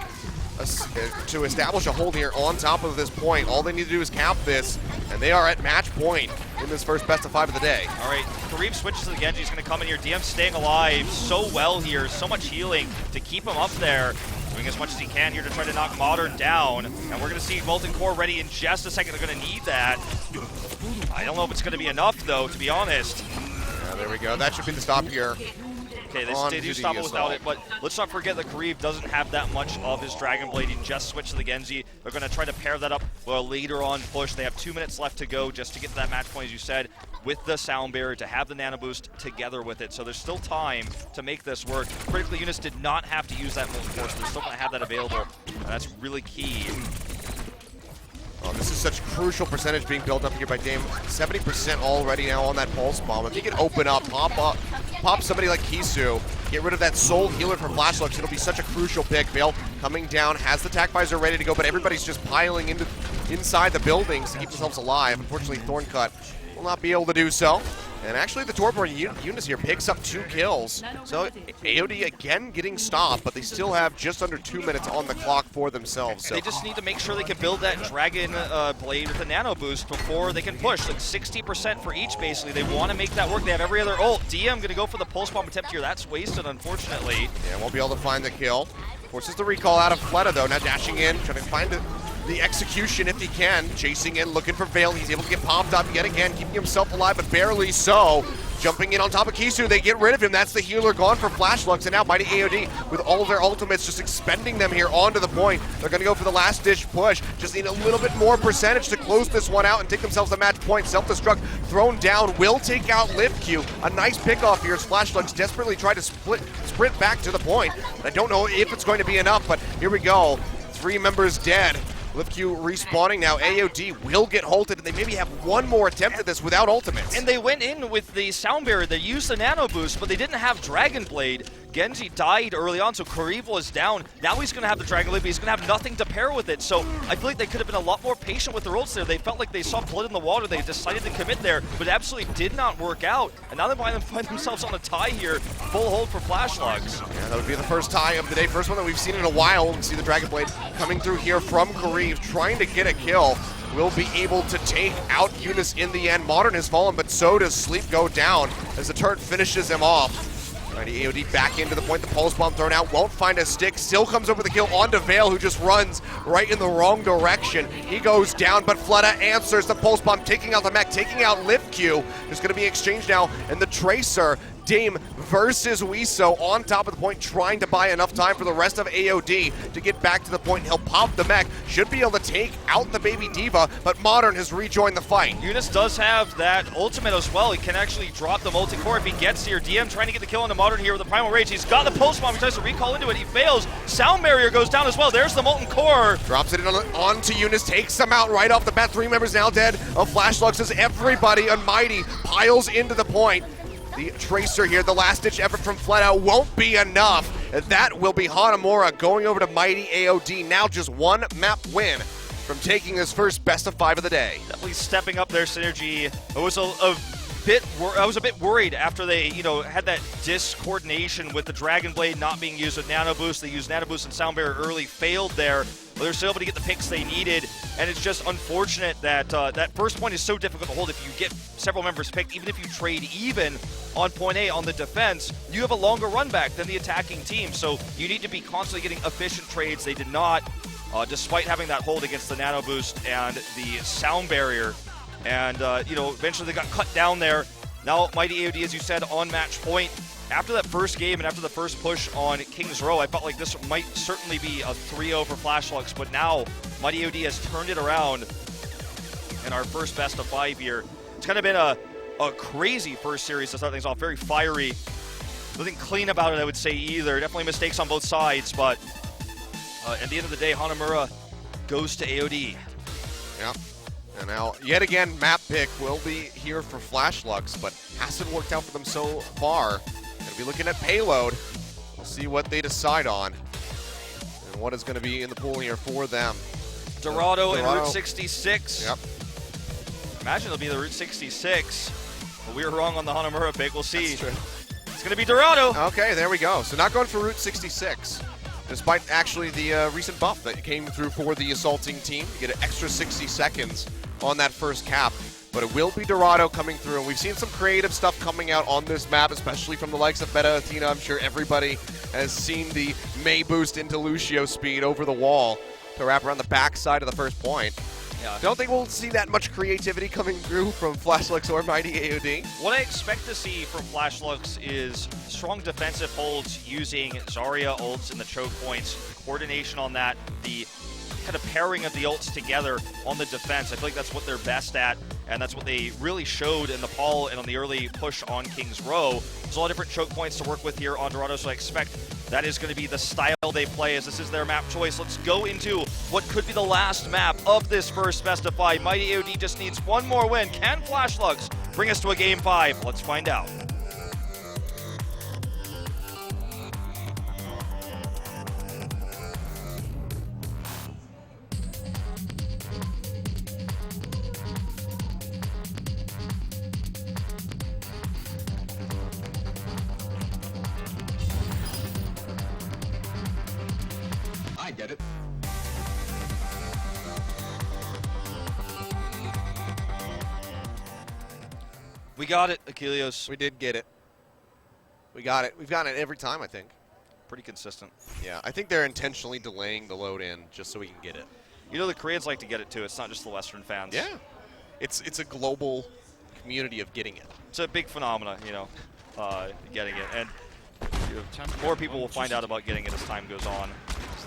to establish a hold here on top of this point. All they need to do is cap this, and they are at match point in this first best of 5 of the day. All right, Kareem switches to the Genji. He's going to come in here. DM staying alive so well here. So much healing to keep him up there. Doing as much as he can here to try to knock Modern down. And we're going to see Molten Core ready in just a second. They're going to need that. I don't know if it's going to be enough, though, to be honest. Yeah, there we go. That should be the stop here. Okay, they do stop it without it, but let's not forget that Kareem doesn't have that much of his Dragon Blade. He just switched to the Genji. They're going to try to pair that up with a later on push. They have 2 minutes left to go just to get to that match point, as you said, with the Sound Barrier, to have the Nano Boost together with it. So there's still time to make this work. Critically, Eunice did not have to use that Molten Core, so they're still going to have that available. And that's really key. Oh, this is such crucial percentage being built up here by Dame. 70% already now on that Pulse Bomb. If he can open up, pop somebody like Kisu, get rid of that Soul Healer for Flash Lux, it'll be such a crucial pick. Vale coming down, has the Tac Visor ready to go, but everybody's just piling inside the buildings to keep themselves alive. Unfortunately, Thorncut will not be able to do so. And actually, the Torbjorn Eunice here picks up 2 kills. So AOD again getting stopped, but they still have just under 2 minutes on the clock for themselves. So they just need to make sure they can build that Dragon Blade with a Nano Boost before they can push. Like 60% for each, basically. They want to make that work. They have every other ult. DM going to go for the Pulse Bomb attempt here. That's wasted, unfortunately. Yeah, won't be able to find the kill. Forces the recall out of Fleta, though. Now dashing in, trying to find the execution if he can. Chasing in, looking for Vale. He's able to get popped up yet again, keeping himself alive, but barely so. Jumping in on top of Kisu, they get rid of him. That's the healer gone for Flash Lux, and now Mighty AOD with all of their ultimates just expending them here onto the point. They're going to go for the last ditch push. Just need a little bit more percentage to close this one out and take themselves a match point. Self-destruct thrown down, will take out LiftQ. A nice pickoff here as Flash Lux desperately tried to sprint back to the point. I don't know if it's going to be enough, but here we go. 3 members dead. LiftQ respawning now. AOD will get halted, and they maybe have one more attempt at this without ultimates. And they went in with the Sound Barrier. They used the Nano Boost, but they didn't have Dragon Blade. Genji died early on, so Kareem was down. Now he's going to have the Dragon Blade, but he's going to have nothing to pair with it. So I feel like they could have been a lot more patient with their ults there. They felt like they saw blood in the water. They decided to commit there, but it absolutely did not work out. And now they find themselves on a tie here. Full hold for Flash Lux. Yeah, that would be the first tie of the day. First one that we've seen in a while. We can see the Dragon Blade coming through here from Kareem, trying to get a kill. Will be able to take out Eunice in the end. Modern has fallen, but so does Sleep go down as the turret finishes him off. Mighty AOD back into the point, the Pulse Bomb thrown out, won't find a stick, still comes over the kill onto Vale, who just runs right in the wrong direction. He goes down, but Fleta answers the Pulse Bomb, taking out the mech, taking out LiftQ. There's going to be exchanged now, and the Tracer, Dame versus Wiso on top of the point, trying to buy enough time for the rest of AOD to get back to the point. He'll pop the mech, should be able to take out the Baby Diva, but Modern has rejoined the fight. Eunice does have that ultimate as well. He can actually drop the Molten Core if he gets here. DM trying to get the kill on the Modern here with the Primal Rage. He's got the Pulse Bomb, he tries to recall into it, he fails. Sound Barrier goes down as well. There's the Molten Core. Drops it onto Eunice, takes them out right off the bat. 3 members now dead of Flash Lux as everybody on Mighty piles into the point. The Tracer here, the last-ditch effort from Fleta won't be enough. That will be Hanamura going over to Mighty AOD. Now just 1 map win from taking this first best of 5 of the day. Definitely stepping up their synergy. I was a bit worried after they, had that discoordination with the Dragon Blade not being used with Nano Boost. They used Nano Boost and Sound Barrier early, failed there, but they're still able to get the picks they needed. And it's just unfortunate that that first point is so difficult to hold if you get several members picked. Even if you trade even on point A on the defense, you have a longer run back than the attacking team. So you need to be constantly getting efficient trades. They did not, despite having that hold against the Nano Boost and the Sound Barrier. And, eventually they got cut down there. Now, Mighty AOD, as you said, on match point. After that first game and after the first push on Kings Row, I felt like this might certainly be a 3-0 for Flashlux. But now, Mighty AOD has turned it around in our first best of 5 here. It's kind of been a crazy first series to start things off. Very fiery. Nothing clean about it, I would say, either. Definitely mistakes on both sides. But at the end of the day, Hanamura goes to AOD. Yeah. And now, yet again, map pick will be here for Flashlux, but hasn't worked out for them so far. Going to be looking at payload. We'll see what they decide on and what is going to be in the pool here for them. Dorado and Route 66. Yep. Imagine it'll be the Route 66. But we were wrong on the Hanamura pick. We'll see. That's true. It's going to be Dorado. Okay, there we go. So not going for Route 66. Despite actually the recent buff that came through for the assaulting team. You get an extra 60 seconds on that first cap, but it will be Dorado coming through, and we've seen some creative stuff coming out on this map, especially from the likes of Meta Athena. I'm sure everybody has seen the May boost into Lucio speed over the wall to wrap around the backside of the first point. Yeah. Don't think we'll see that much creativity coming through from Flashlux or Mighty AOD. What I expect to see from Flashlux is strong defensive holds using Zarya ults and the choke points, coordination on that, the kind of pairing of the ults together on the defense. I feel like that's what they're best at, and that's what they really showed in Nepal and on the early push on Kings Row. There's a lot of different choke points to work with here on Dorado, so I expect that is going to be the style they play as this is their map choice. Let's go into what could be the last map of this first best of 5. Mighty AOD just needs one more win. Can Flashlux bring us to a game 5? Let's find out. I get it. We got it, Achilles. We did get it. We got it. We've gotten it every time, I think. Pretty consistent. Yeah, I think they're intentionally delaying the load in just so we can get it. The Koreans like to get it too. It's not just the Western fans. Yeah. It's a global community of getting it. It's a big phenomena, getting it. And more people will find out about getting it as time goes on.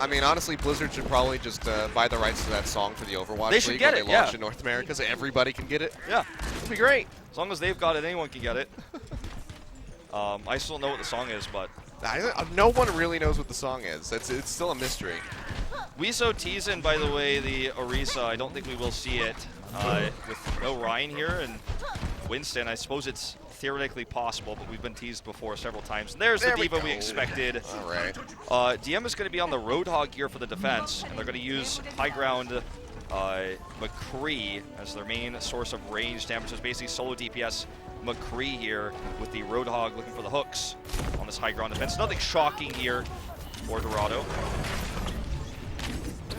I mean, honestly, Blizzard should probably just buy the rights to that song for the Overwatch They should League get when it, they launch yeah. in North America so everybody can get it. Yeah. It'd be great. As long as they've got it, anyone can get it. I still don't know what the song is, but No one really knows what the song is. It's still a mystery. Wiso teasing, by the way, the Orisa. I don't think we will see it with no Ryan here and Winston. I suppose it's theoretically possible, but we've been teased before several times. There's the diva we expected. All right. DM is going to be on the Roadhog here for the defense, and they're going to use high ground McCree as their main source of range damage. So it's basically solo DPS McCree here with the Roadhog looking for the hooks on this high ground defense. Nothing shocking here for Dorado.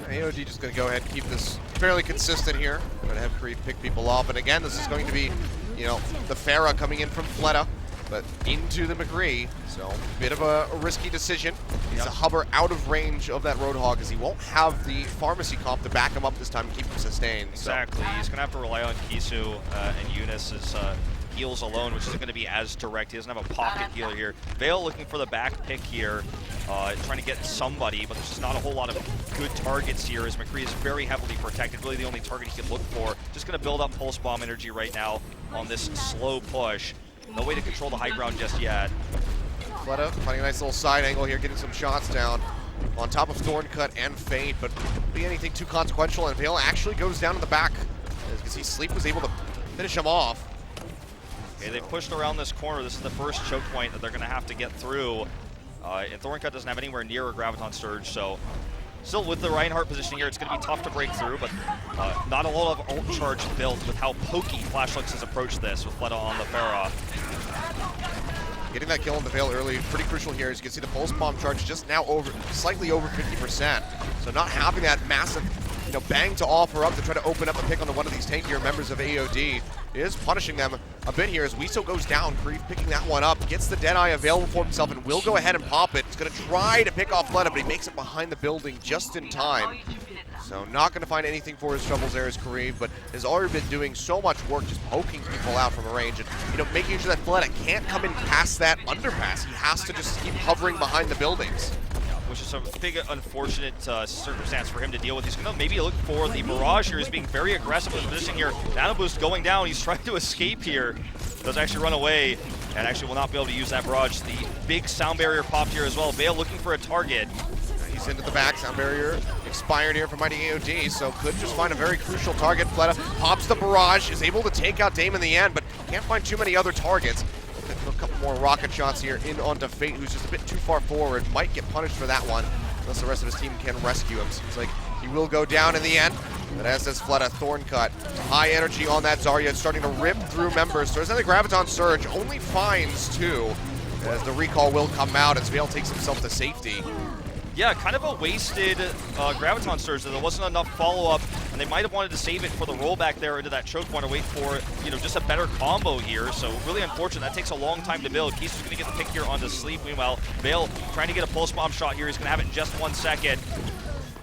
AOD just going to go ahead and keep this fairly consistent here. Going to have Creed pick people off. And again, this is going to be, the Pharah coming in from Fleta, but into the McCree. So a bit of a risky decision. He's a hover out of range of that Roadhog as he won't have the pharmacy comp to back him up this time and keep him sustained. Exactly. He's going to have to rely on Kisu and Eunice's heals alone, which isn't going to be as direct. He doesn't have a pocket healer here. Vale looking for the back pick here, trying to get somebody, but there's just not a whole lot of good targets here as McCree is very heavily protected. Really the only target he can look for. Just going to build up pulse bomb energy right now on this slow push. No way to control the high ground just yet. Fleta finding a nice little side angle here, getting some shots down on top of Thorncut and Fade, but won't be anything too consequential, and Vale actually goes down in the back because Sleep was able to finish him off. Okay, they pushed around this corner. This is the first choke point that they're going to have to get through. And Thorncut doesn't have anywhere near a Graviton Surge, so Still, with the Reinhardt position here, it's going to be tough to break through, but not a lot of ult charge built with how pokey Flashlux has approached this with Fleta on the Pharah. Getting that kill on the Veil early, pretty crucial here. As you can see, the pulse bomb charge just now slightly over 50%. So not having that massive, bang to offer up to try to open up a pick onto one of these tankier members of AOD is punishing them a bit here as Wiso goes down. Grief picking that one up, gets the Deadeye available for himself and will go ahead and pop it. He's going to try to pick off Fleta, but he makes it behind the building just in time. So not going to find anything for his troubles there as Kareem, but has already been doing so much work just poking people out from a range and making sure that Fleta can't come in past that underpass. He has to just keep hovering behind the buildings. Which is a big unfortunate circumstance for him to deal with. He's going to maybe look for the barrage here. He's being very aggressive with his position here. Nano boost going down. He's trying to escape here. Does actually run away and actually will not be able to use that barrage. The big sound barrier popped here as well. Veil looking for a target. He's into the back. Sound barrier expired here for Mighty AOD, so could just find a very crucial target. Fleta pops the barrage, is able to take out Dame in the end, but can't find too many other targets. A couple more rocket shots here in onto Fate, who's just a bit too far forward. Might get punished for that one, unless the rest of his team can rescue him. Seems like he will go down in the end. But as does Fleta, Thorn Cut. High energy on that Zarya. It's starting to rip through members. So as the Graviton Surge only finds 2, as the recall will come out as Veil takes himself to safety. Yeah, kind of a wasted Graviton Surge. There wasn't enough follow-up, and they might have wanted to save it for the rollback there into that choke point or wait for, just a better combo here. So really unfortunate. That takes a long time to build. He's just going to get the pick here onto Sleep. Meanwhile, Veil trying to get a pulse bomb shot here. He's going to have it in just 1 second.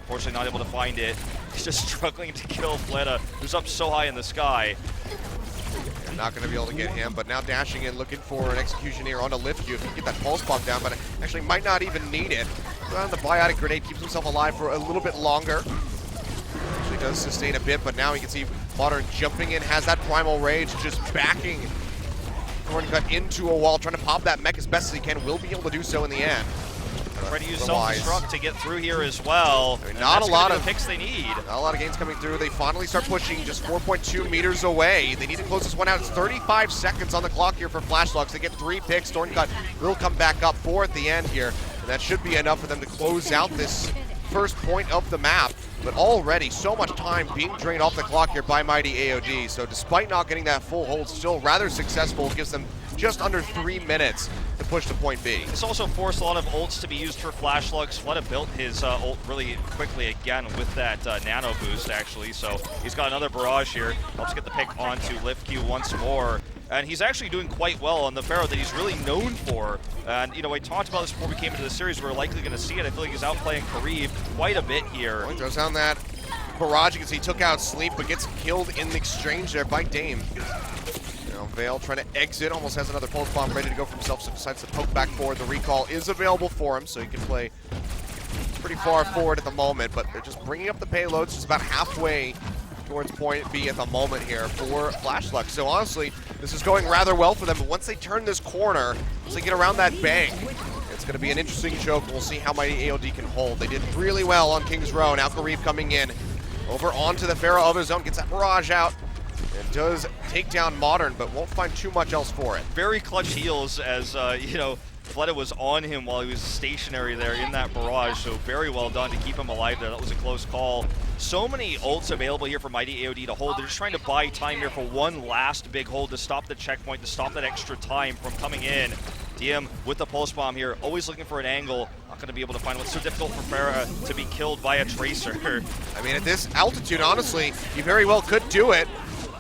Unfortunately, not able to find it. He's just struggling to kill Fleta, who's up so high in the sky. Not going to be able to get him, but now dashing in, looking for an execution here onto Lift You. If he can get that pulse bomb down, but actually might not even need it. The biotic grenade keeps himself alive for a little bit longer. Actually does sustain a bit, but now you can see Modern jumping in, has that primal rage, just backing Thorn Cut into a wall, trying to pop that mech as best as he can. Will be able to do so in the end. Try to use self-destruct to get through here as well. I mean, not a lot of picks they need. Not a lot of gains coming through. They finally start pushing just 4.2 meters away. They need to close this one out. It's 35 seconds on the clock here for Flashlux. They get 3 picks. Thorncut will come back up 4 at the end here. And that should be enough for them to close out this first point of the map. But already so much time being drained off the clock here by Mighty AOD. So despite not getting that full hold, still rather successful. Gives them just under 3 minutes to push to point B. This also forced a lot of ults to be used for Flashlux. Fleta built his ult really quickly again with that nano boost, actually. So he's got another barrage here. Helps get the pick onto Lift Q once more. And he's actually doing quite well on the Pharaoh that he's really known for. And, I talked about this before we came into the series. We're likely going to see it. I feel like he's outplaying Kareev quite a bit here. Well, he throws down that barrage. You can see he took out Sleep, but gets killed in the exchange there by Dame. Veil trying to exit, almost has another pulse bomb ready to go for himself, so decides to poke back forward. The recall is available for him, so he can play pretty far forward at the moment, but they're just bringing up the payloads just about halfway towards point B at the moment here for Flashlux. So honestly, this is going rather well for them, but once they turn this corner, once they get around that bank, it's going to be an interesting choke. We'll see how Mighty AOD can hold. They did really well on King's Row. Now Kareev coming in, over onto the Pharaoh of his own, gets that barrage out. It does take down Modern, but won't find too much else for it. Very clutch heals as, Fleta was on him while he was stationary there in that barrage, so very well done to keep him alive there. That was a close call. So many ults available here for Mighty AOD to hold. They're just trying to buy time here for one last big hold to stop the checkpoint, to stop that extra time from coming in. DM with the pulse bomb here, always looking for an angle. Not going to be able to find what's so difficult for Farah to be killed by a Tracer. I mean, at this altitude, honestly, he very well could do it.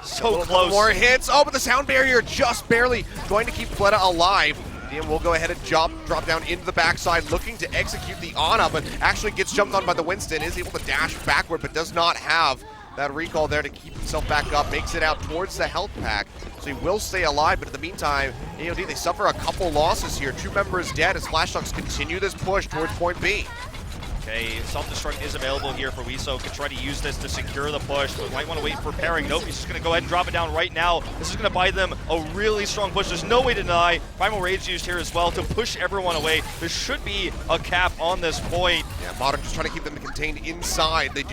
So close. More hits. Oh, but the sound barrier just barely going to keep Fleta alive. DM will go ahead and drop down into the backside, looking to execute the Ana, but actually gets jumped on by the Winston, is able to dash backward, but does not have that recall there to keep himself back up, makes it out towards the health pack. So he will stay alive, but in the meantime, AOD, they suffer a couple losses here. 2 members dead as Flashlux continue this push towards point B. Okay, self-destruct is available here for Wiso. Could try to use this to secure the push, but might want to wait for pairing. Nope, he's just going to go ahead and drop it down right now. This is going to buy them a really strong push. There's no way to deny. Primal Rage used here as well to push everyone away. There should be a cap on this point. Yeah, Modern just trying to keep them contained inside. They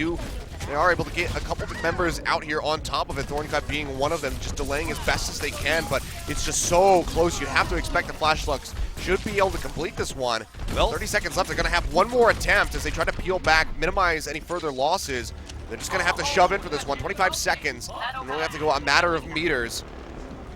are able to get a couple of members out here on top of it, Thorncut being one of them, just delaying as best as they can, but it's just so close. You have to expect the Flashlux should be able to complete this one. Well, 30 seconds left. They're going to have one more attempt as they try to peel back, minimize any further losses. They're just going to have to shove in for this one. 25 seconds. And only have to go a matter of meters.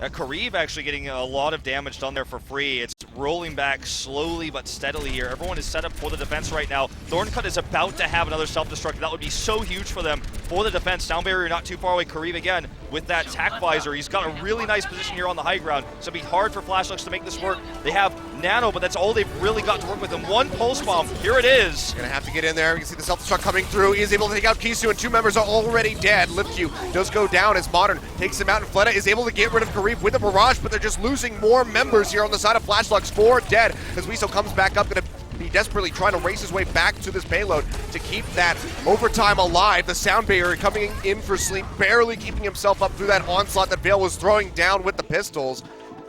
Kareev actually getting a lot of damage done there for free. It's rolling back slowly but steadily here. Everyone is set up for the defense right now. Thorncut is about to have another self-destruct. That would be so huge for them for the defense. Down barrier not too far away. Kareev again with that tack visor. He's got a really nice position here on the high ground. So it'll be hard for Flashlux to make this work. They have Nano, but that's all they've really got to work with. And one pulse bomb. Here it is. Gonna have to get in there. You can see the self-destruct coming through. He is able to take out Kisu, and two members are already dead. Lipq does go down as Modern takes him out, and Fleta is able to get rid of Kareev with a barrage, but they're just losing more members here on the side of Flashlux. 4 dead as Weasel comes back up, gonna be desperately trying to race his way back to this payload to keep that overtime alive. The sound barrier coming in for Sleep, barely keeping himself up through that onslaught that Vale was throwing down with the pistols.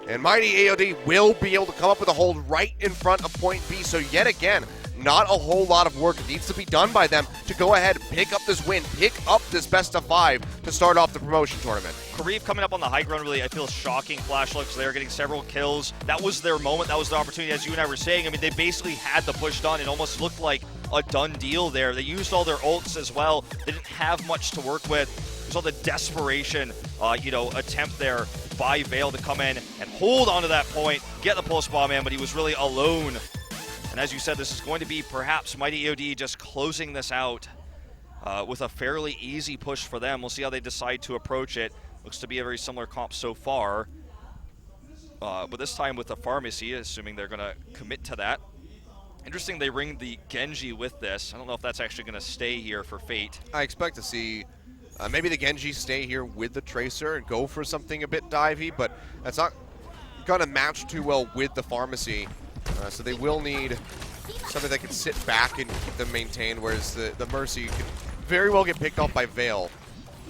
And Mighty AOD will be able to come up with a hold right in front of point B. So yet again, not a whole lot of work needs to be done by them to go ahead, pick up this win, pick up this best of 5 to start off the promotion tournament. Kareev coming up on the high ground really, I feel, shocking. Flashlux, they're getting several kills. That was their moment. That was the opportunity, as you and I were saying. I mean, they basically had the push done. It almost looked like a done deal there. They used all their ults as well. They didn't have much to work with. There's all the desperation, attempt there by Vale to come in and hold on to that point, get the pulse bomb in, but he was really alone. And as you said, this is going to be perhaps Mighty AOD just closing this out with a fairly easy push for them. We'll see how they decide to approach it. Looks to be a very similar comp so far. But this time with the Pharmacy, assuming they're going to commit to that. Interesting they ring the Genji with this. I don't know if that's actually going to stay here for Fate. I expect to see maybe the Genji stay here with the Tracer and go for something a bit divey, but that's not going to match too well with the Pharmacy. So they will need something that can sit back and keep them maintained, whereas the Mercy could very well get picked off by Vale,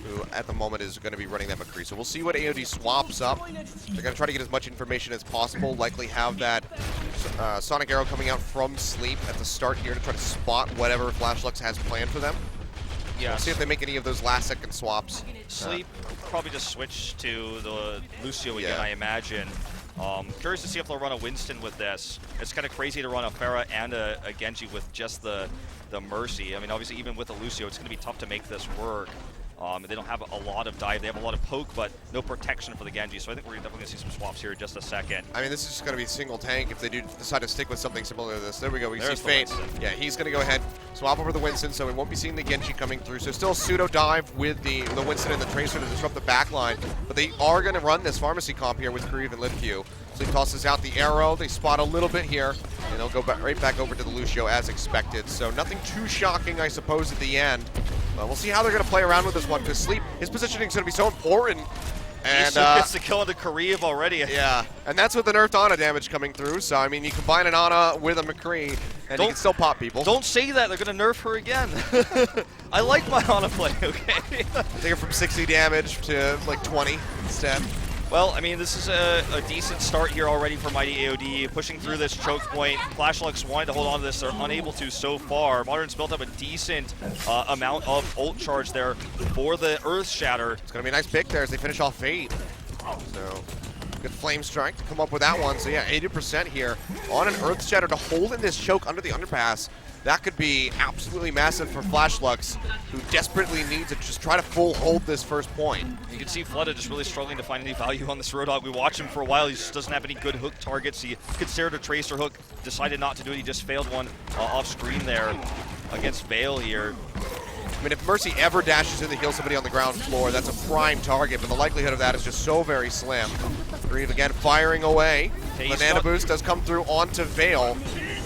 who at the moment is going to be running that McCree. So we'll see what AOD swaps up. They're going to try to get as much information as possible, likely have that Sonic Arrow coming out from Sleep at the start here to try to spot whatever Flashlux has planned for them. Yeah. We'll see if they make any of those last-second swaps. Sleep probably just switch to the Lucio again, I imagine. Curious to see if they'll run a Winston with this. It's kind of crazy to run a Pharah and a Genji with just the Mercy. I mean, obviously, even with the Lucio, it's going to be tough to make this work. They don't have a lot of dive. They have a lot of poke, but no protection for the Genji. So I think we're definitely going to see some swaps here in just a second. I mean, this is just going to be single tank if they do decide to stick with something similar to this. There we go. We see Fate. Yeah, he's going to go ahead, swap over the Winston, so we won't be seeing the Genji coming through. So still pseudo dive with the Winston and the Tracer to disrupt the back line. But they are going to run this Pharmacy comp here with Kareev and Lipq. So he tosses out the arrow. They spot a little bit here, and they'll go right back over to the Lucio as expected. So nothing too shocking, I suppose, at the end. We'll see how they're going to play around with this one, because Sleep, his positioning is going to be so important. And gets the kill into Kareev already. Yeah, and that's with the nerfed Ana damage coming through. So, I mean, you combine an Ana with a McCree, and you can still pop people. Don't say that. They're going to nerf her again. I like my Ana play, okay? Take her from 60 damage to, like, 20 instead. Well, I mean, this is a decent start here already for Mighty AOD, pushing through this choke point. Flashlux wanted to hold on to this. They're unable to so far. Modern's built up a decent amount of ult charge there for the Earth Shatter. It's going to be a nice pick there as they finish off Fate. So, good Flame Strike to come up with that one. So, yeah, 80% here on an Earth Shatter to hold in this choke under the underpass. That could be absolutely massive for Flashlux, who desperately needs to just try to full hold this first point. You can see Fleta just really struggling to find any value on this Roadhog. We watched him for a while. He just doesn't have any good hook targets. He considered a Tracer hook, decided not to do it. He just failed one off screen there against Vale here. I mean, if Mercy ever dashes in to heal somebody on the ground floor, that's a prime target, but the likelihood of that is just so very slim. Kareev again firing away. Banana Boost does come through onto Vale.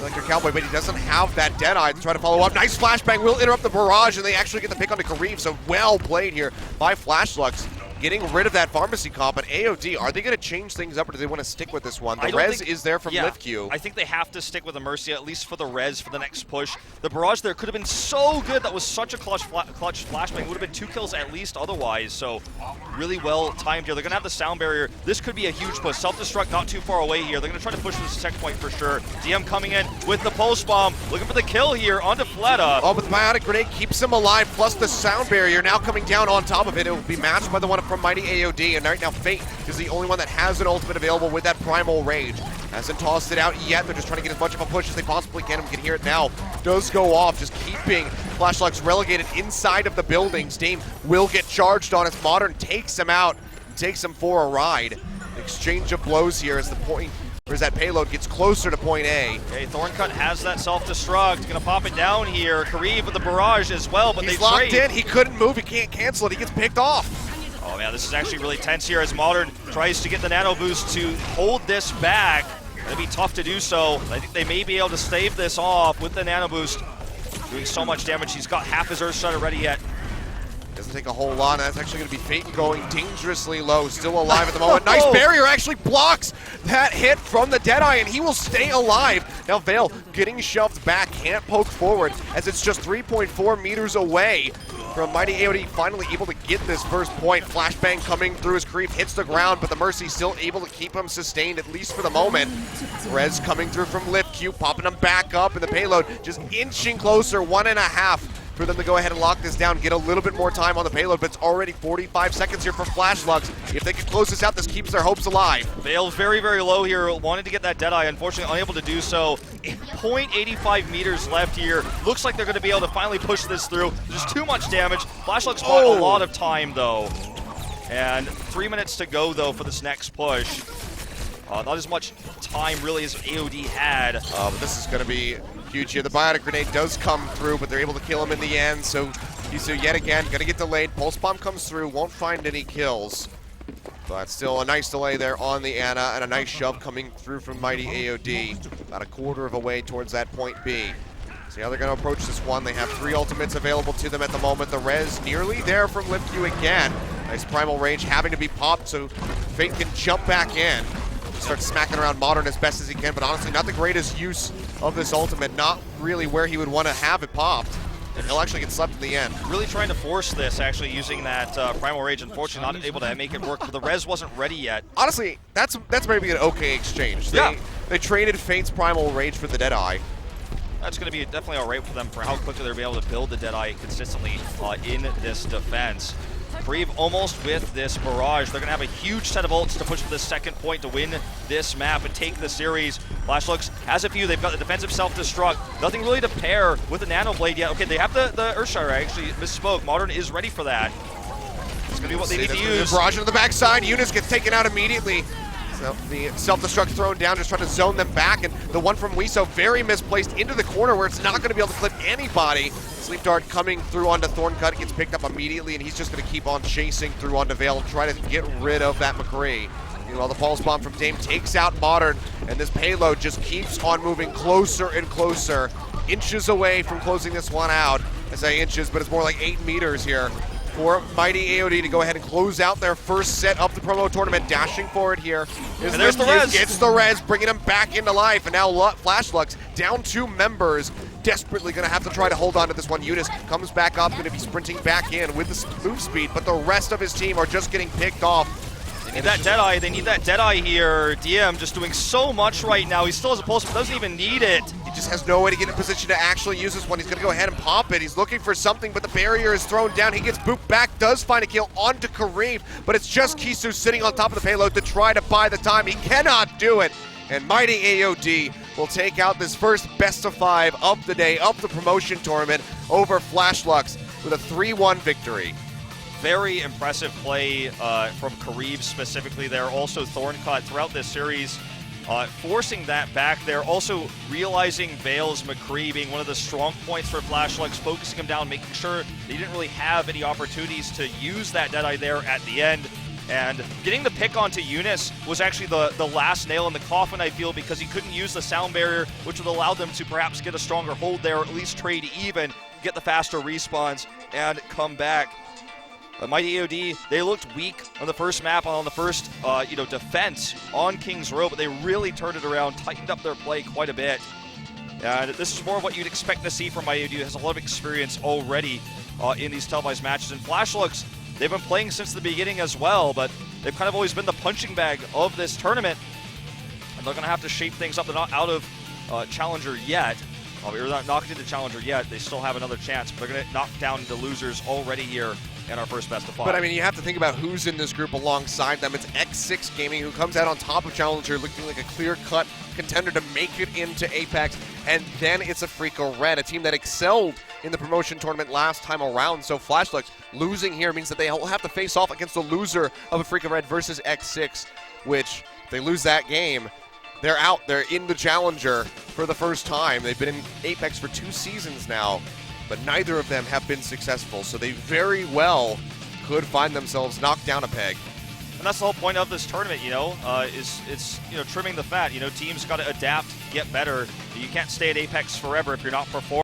Like your Cowboy, but he doesn't have that Deadeye to try to follow up. Nice flashbang will interrupt the barrage, and they actually get the pick onto Kareev, so well played here by Flashlux. Getting rid of that Pharmacy comp, but AOD, are they going to change things up, or do they want to stick with this one? The res is there from Lipq. I think they have to stick with the Mercy, at least for the res, for the next push. The barrage there could have been so good. That was such a clutch flashbang. Would have been 2 kills at least otherwise, so really well timed here. They're going to have the sound barrier. This could be a huge push. Self-destruct not too far away here. They're going to try to push this checkpoint for sure. DM coming in with the pulse bomb, looking for the kill here onto Fleta. Oh, but the Biotic Grenade keeps him alive, plus the sound barrier now coming down on top of it. It will be matched by the one from Mighty AOD. And right now, Fate is the only one that has an ultimate available with that Primal Rage. Hasn't tossed it out yet. They're just trying to get as much of a push as they possibly can. We can hear it now. Does go off, just keeping Flashlucks relegated inside of the buildings. Dame will get charged on as Modern takes him out, takes him for a ride. Exchange of blows here as the point, or as that payload gets closer to point A. Okay, Thorncut has that self-destruct. Gonna pop it down here. Kareev with the barrage as well, but He's they locked trade. in. He couldn't move. He can't cancel it. He gets picked off. Oh man, this is actually really tense here as Modern tries to get the nano boost to hold this back. It'll be tough to do so. I think they may be able to stave this off with the nano boost. Doing so much damage. He's got half his Earth Shredder ready yet. Doesn't take a whole lot. That's actually going to be Phaeton going dangerously low. Still alive at the moment. Nice barrier actually blocks that hit from the Deadeye, and he will stay alive. Now Vale getting shoved back. Can't poke forward as it's just 3.4 meters away from Mighty AOD. Finally able to get this first point. Flashbang coming through his creep. Hits the ground, but the Mercy still able to keep him sustained, at least for the moment. Rez coming through from Lift Q, popping him back up, and the payload just inching closer. 1.5 for them to go ahead and lock this down, get a little bit more time on the payload, but it's already 45 seconds here for Flashlucks. If they can close this out, this keeps their hopes alive. Vale's very, very low here, wanted to get that Deadeye, unfortunately unable to do so. 0.85 meters left here. Looks like they're going to be able to finally push this through. There's too much damage. Flashlucks bought a lot of time, though. And 3 minutes to go, though, for this next push. Not as much time, really, as AOD had. But this is going to be huge here. The Biotic Grenade does come through, but they're able to kill him in the end. So Kisu yet again going to get delayed. Pulse Bomb comes through, won't find any kills. But still a nice delay there on the Ana, and a nice shove coming through from Mighty AOD. About a quarter of a way towards that point B. See how they're going to approach this one. They have 3 ultimates available to them at the moment. The Rez nearly there from Lift Q again. Nice Primal Rage having to be popped so Fate can jump back in. Start smacking around Modern as best as he can, but honestly not the greatest use of this ultimate. Not really where he would want to have it popped. And he'll actually get slept in the end. Really trying to force this, actually using that Primal Rage. Unfortunately not able to make it work, but the Rez wasn't ready yet. Honestly, that's maybe an okay exchange. They traded Fate's Primal Rage for the Deadeye. That's going to be definitely all right for them for how quickly they're able to build the Deadeye consistently in this defense. Kareev almost with this barrage. They're going to have a huge set of ults to push for the second point to win this map and take the series. Flashlucks has a few. They've got the defensive self-destruct. Nothing really to pair with the Nano Blade yet. Okay, they have the Earthshire. I actually misspoke. Modern is ready for that. It's going to be what they need to use. Barrage on the backside. Eunice gets taken out immediately. So the self-destruct thrown down, just trying to zone them back, and the one from Wiso very misplaced into the corner where it's not going to be able to clip anybody. Sleep Dart coming through onto Thorncut, gets picked up immediately, and he's just going to keep on chasing through onto Vale and try to get rid of that McCree. Meanwhile, the Pulse Bomb from Dame takes out Modern, and this payload just keeps on moving closer and closer, inches away from closing this one out. I say inches, but it's more like 8 meters here for Mighty AOD to go ahead and close out their first set of the promo tournament. Dashing forward here is and there's the Rez. Gets the Rez, bringing him back into life, and now Flashlucks down 2 members. Desperately going to have to try to hold on to this one. Eunice comes back up, going to be sprinting back in with the move speed, but the rest of his team are just getting picked off. They need that Deadeye. They need that Deadeye here. DM just doing so much right now. He still has a pulse, but doesn't even need it. He just has no way to get in position to actually use this one. He's going to go ahead and pop it. He's looking for something, but the barrier is thrown down. He gets booped back, does find a kill onto Kareev, but it's just Kisu sitting on top of the payload to try to buy the time. He cannot do it. And Mighty AOD will take out this first best of 5 of the day of the promotion tournament over Flashlucks with a 3-1 victory. Very impressive play from Kareev specifically there. Also Thorncut throughout this series, forcing that back there. Also realizing Vale's McCree being one of the strong points for Flashlucks, focusing him down, making sure they didn't really have any opportunities to use that Deadeye there at the end. And getting the pick onto Eunice was actually the last nail in the coffin, I feel, because he couldn't use the sound barrier, which would allow them to perhaps get a stronger hold there, or at least trade even, get the faster respawns, and come back. Mighty AOD, they looked weak on the first map, on the first defense on King's Row, but they really turned it around, tightened up their play quite a bit. And this is more of what you'd expect to see from Mighty AOD, who has a lot of experience already in these televised matches. And Flashlucks, they've been playing since the beginning as well, but they've kind of always been the punching bag of this tournament. And they're going to have to shape things up. They're not out of Challenger yet. They're not knocked into Challenger yet. They still have another chance, but they're going to knock down the losers already here in our first best of 5. But I mean, you have to think about who's in this group alongside them. It's X6 Gaming, who comes out on top of Challenger looking like a clear-cut contender to make it into Apex. And then it's a Freako Red, a team that excelled in the promotion tournament last time around. So Flashlights losing here means that they will have to face off against the loser of a Freako Red versus X6, which, if they lose that game, they're out. They're in the Challenger for the first time. They've been in Apex for 2 seasons now, but neither of them have been successful. So they very well could find themselves knocked down a peg. And that's the whole point of this tournament, is it's trimming the fat. Teams got to adapt, get better. You can't stay at Apex forever if you're not performing.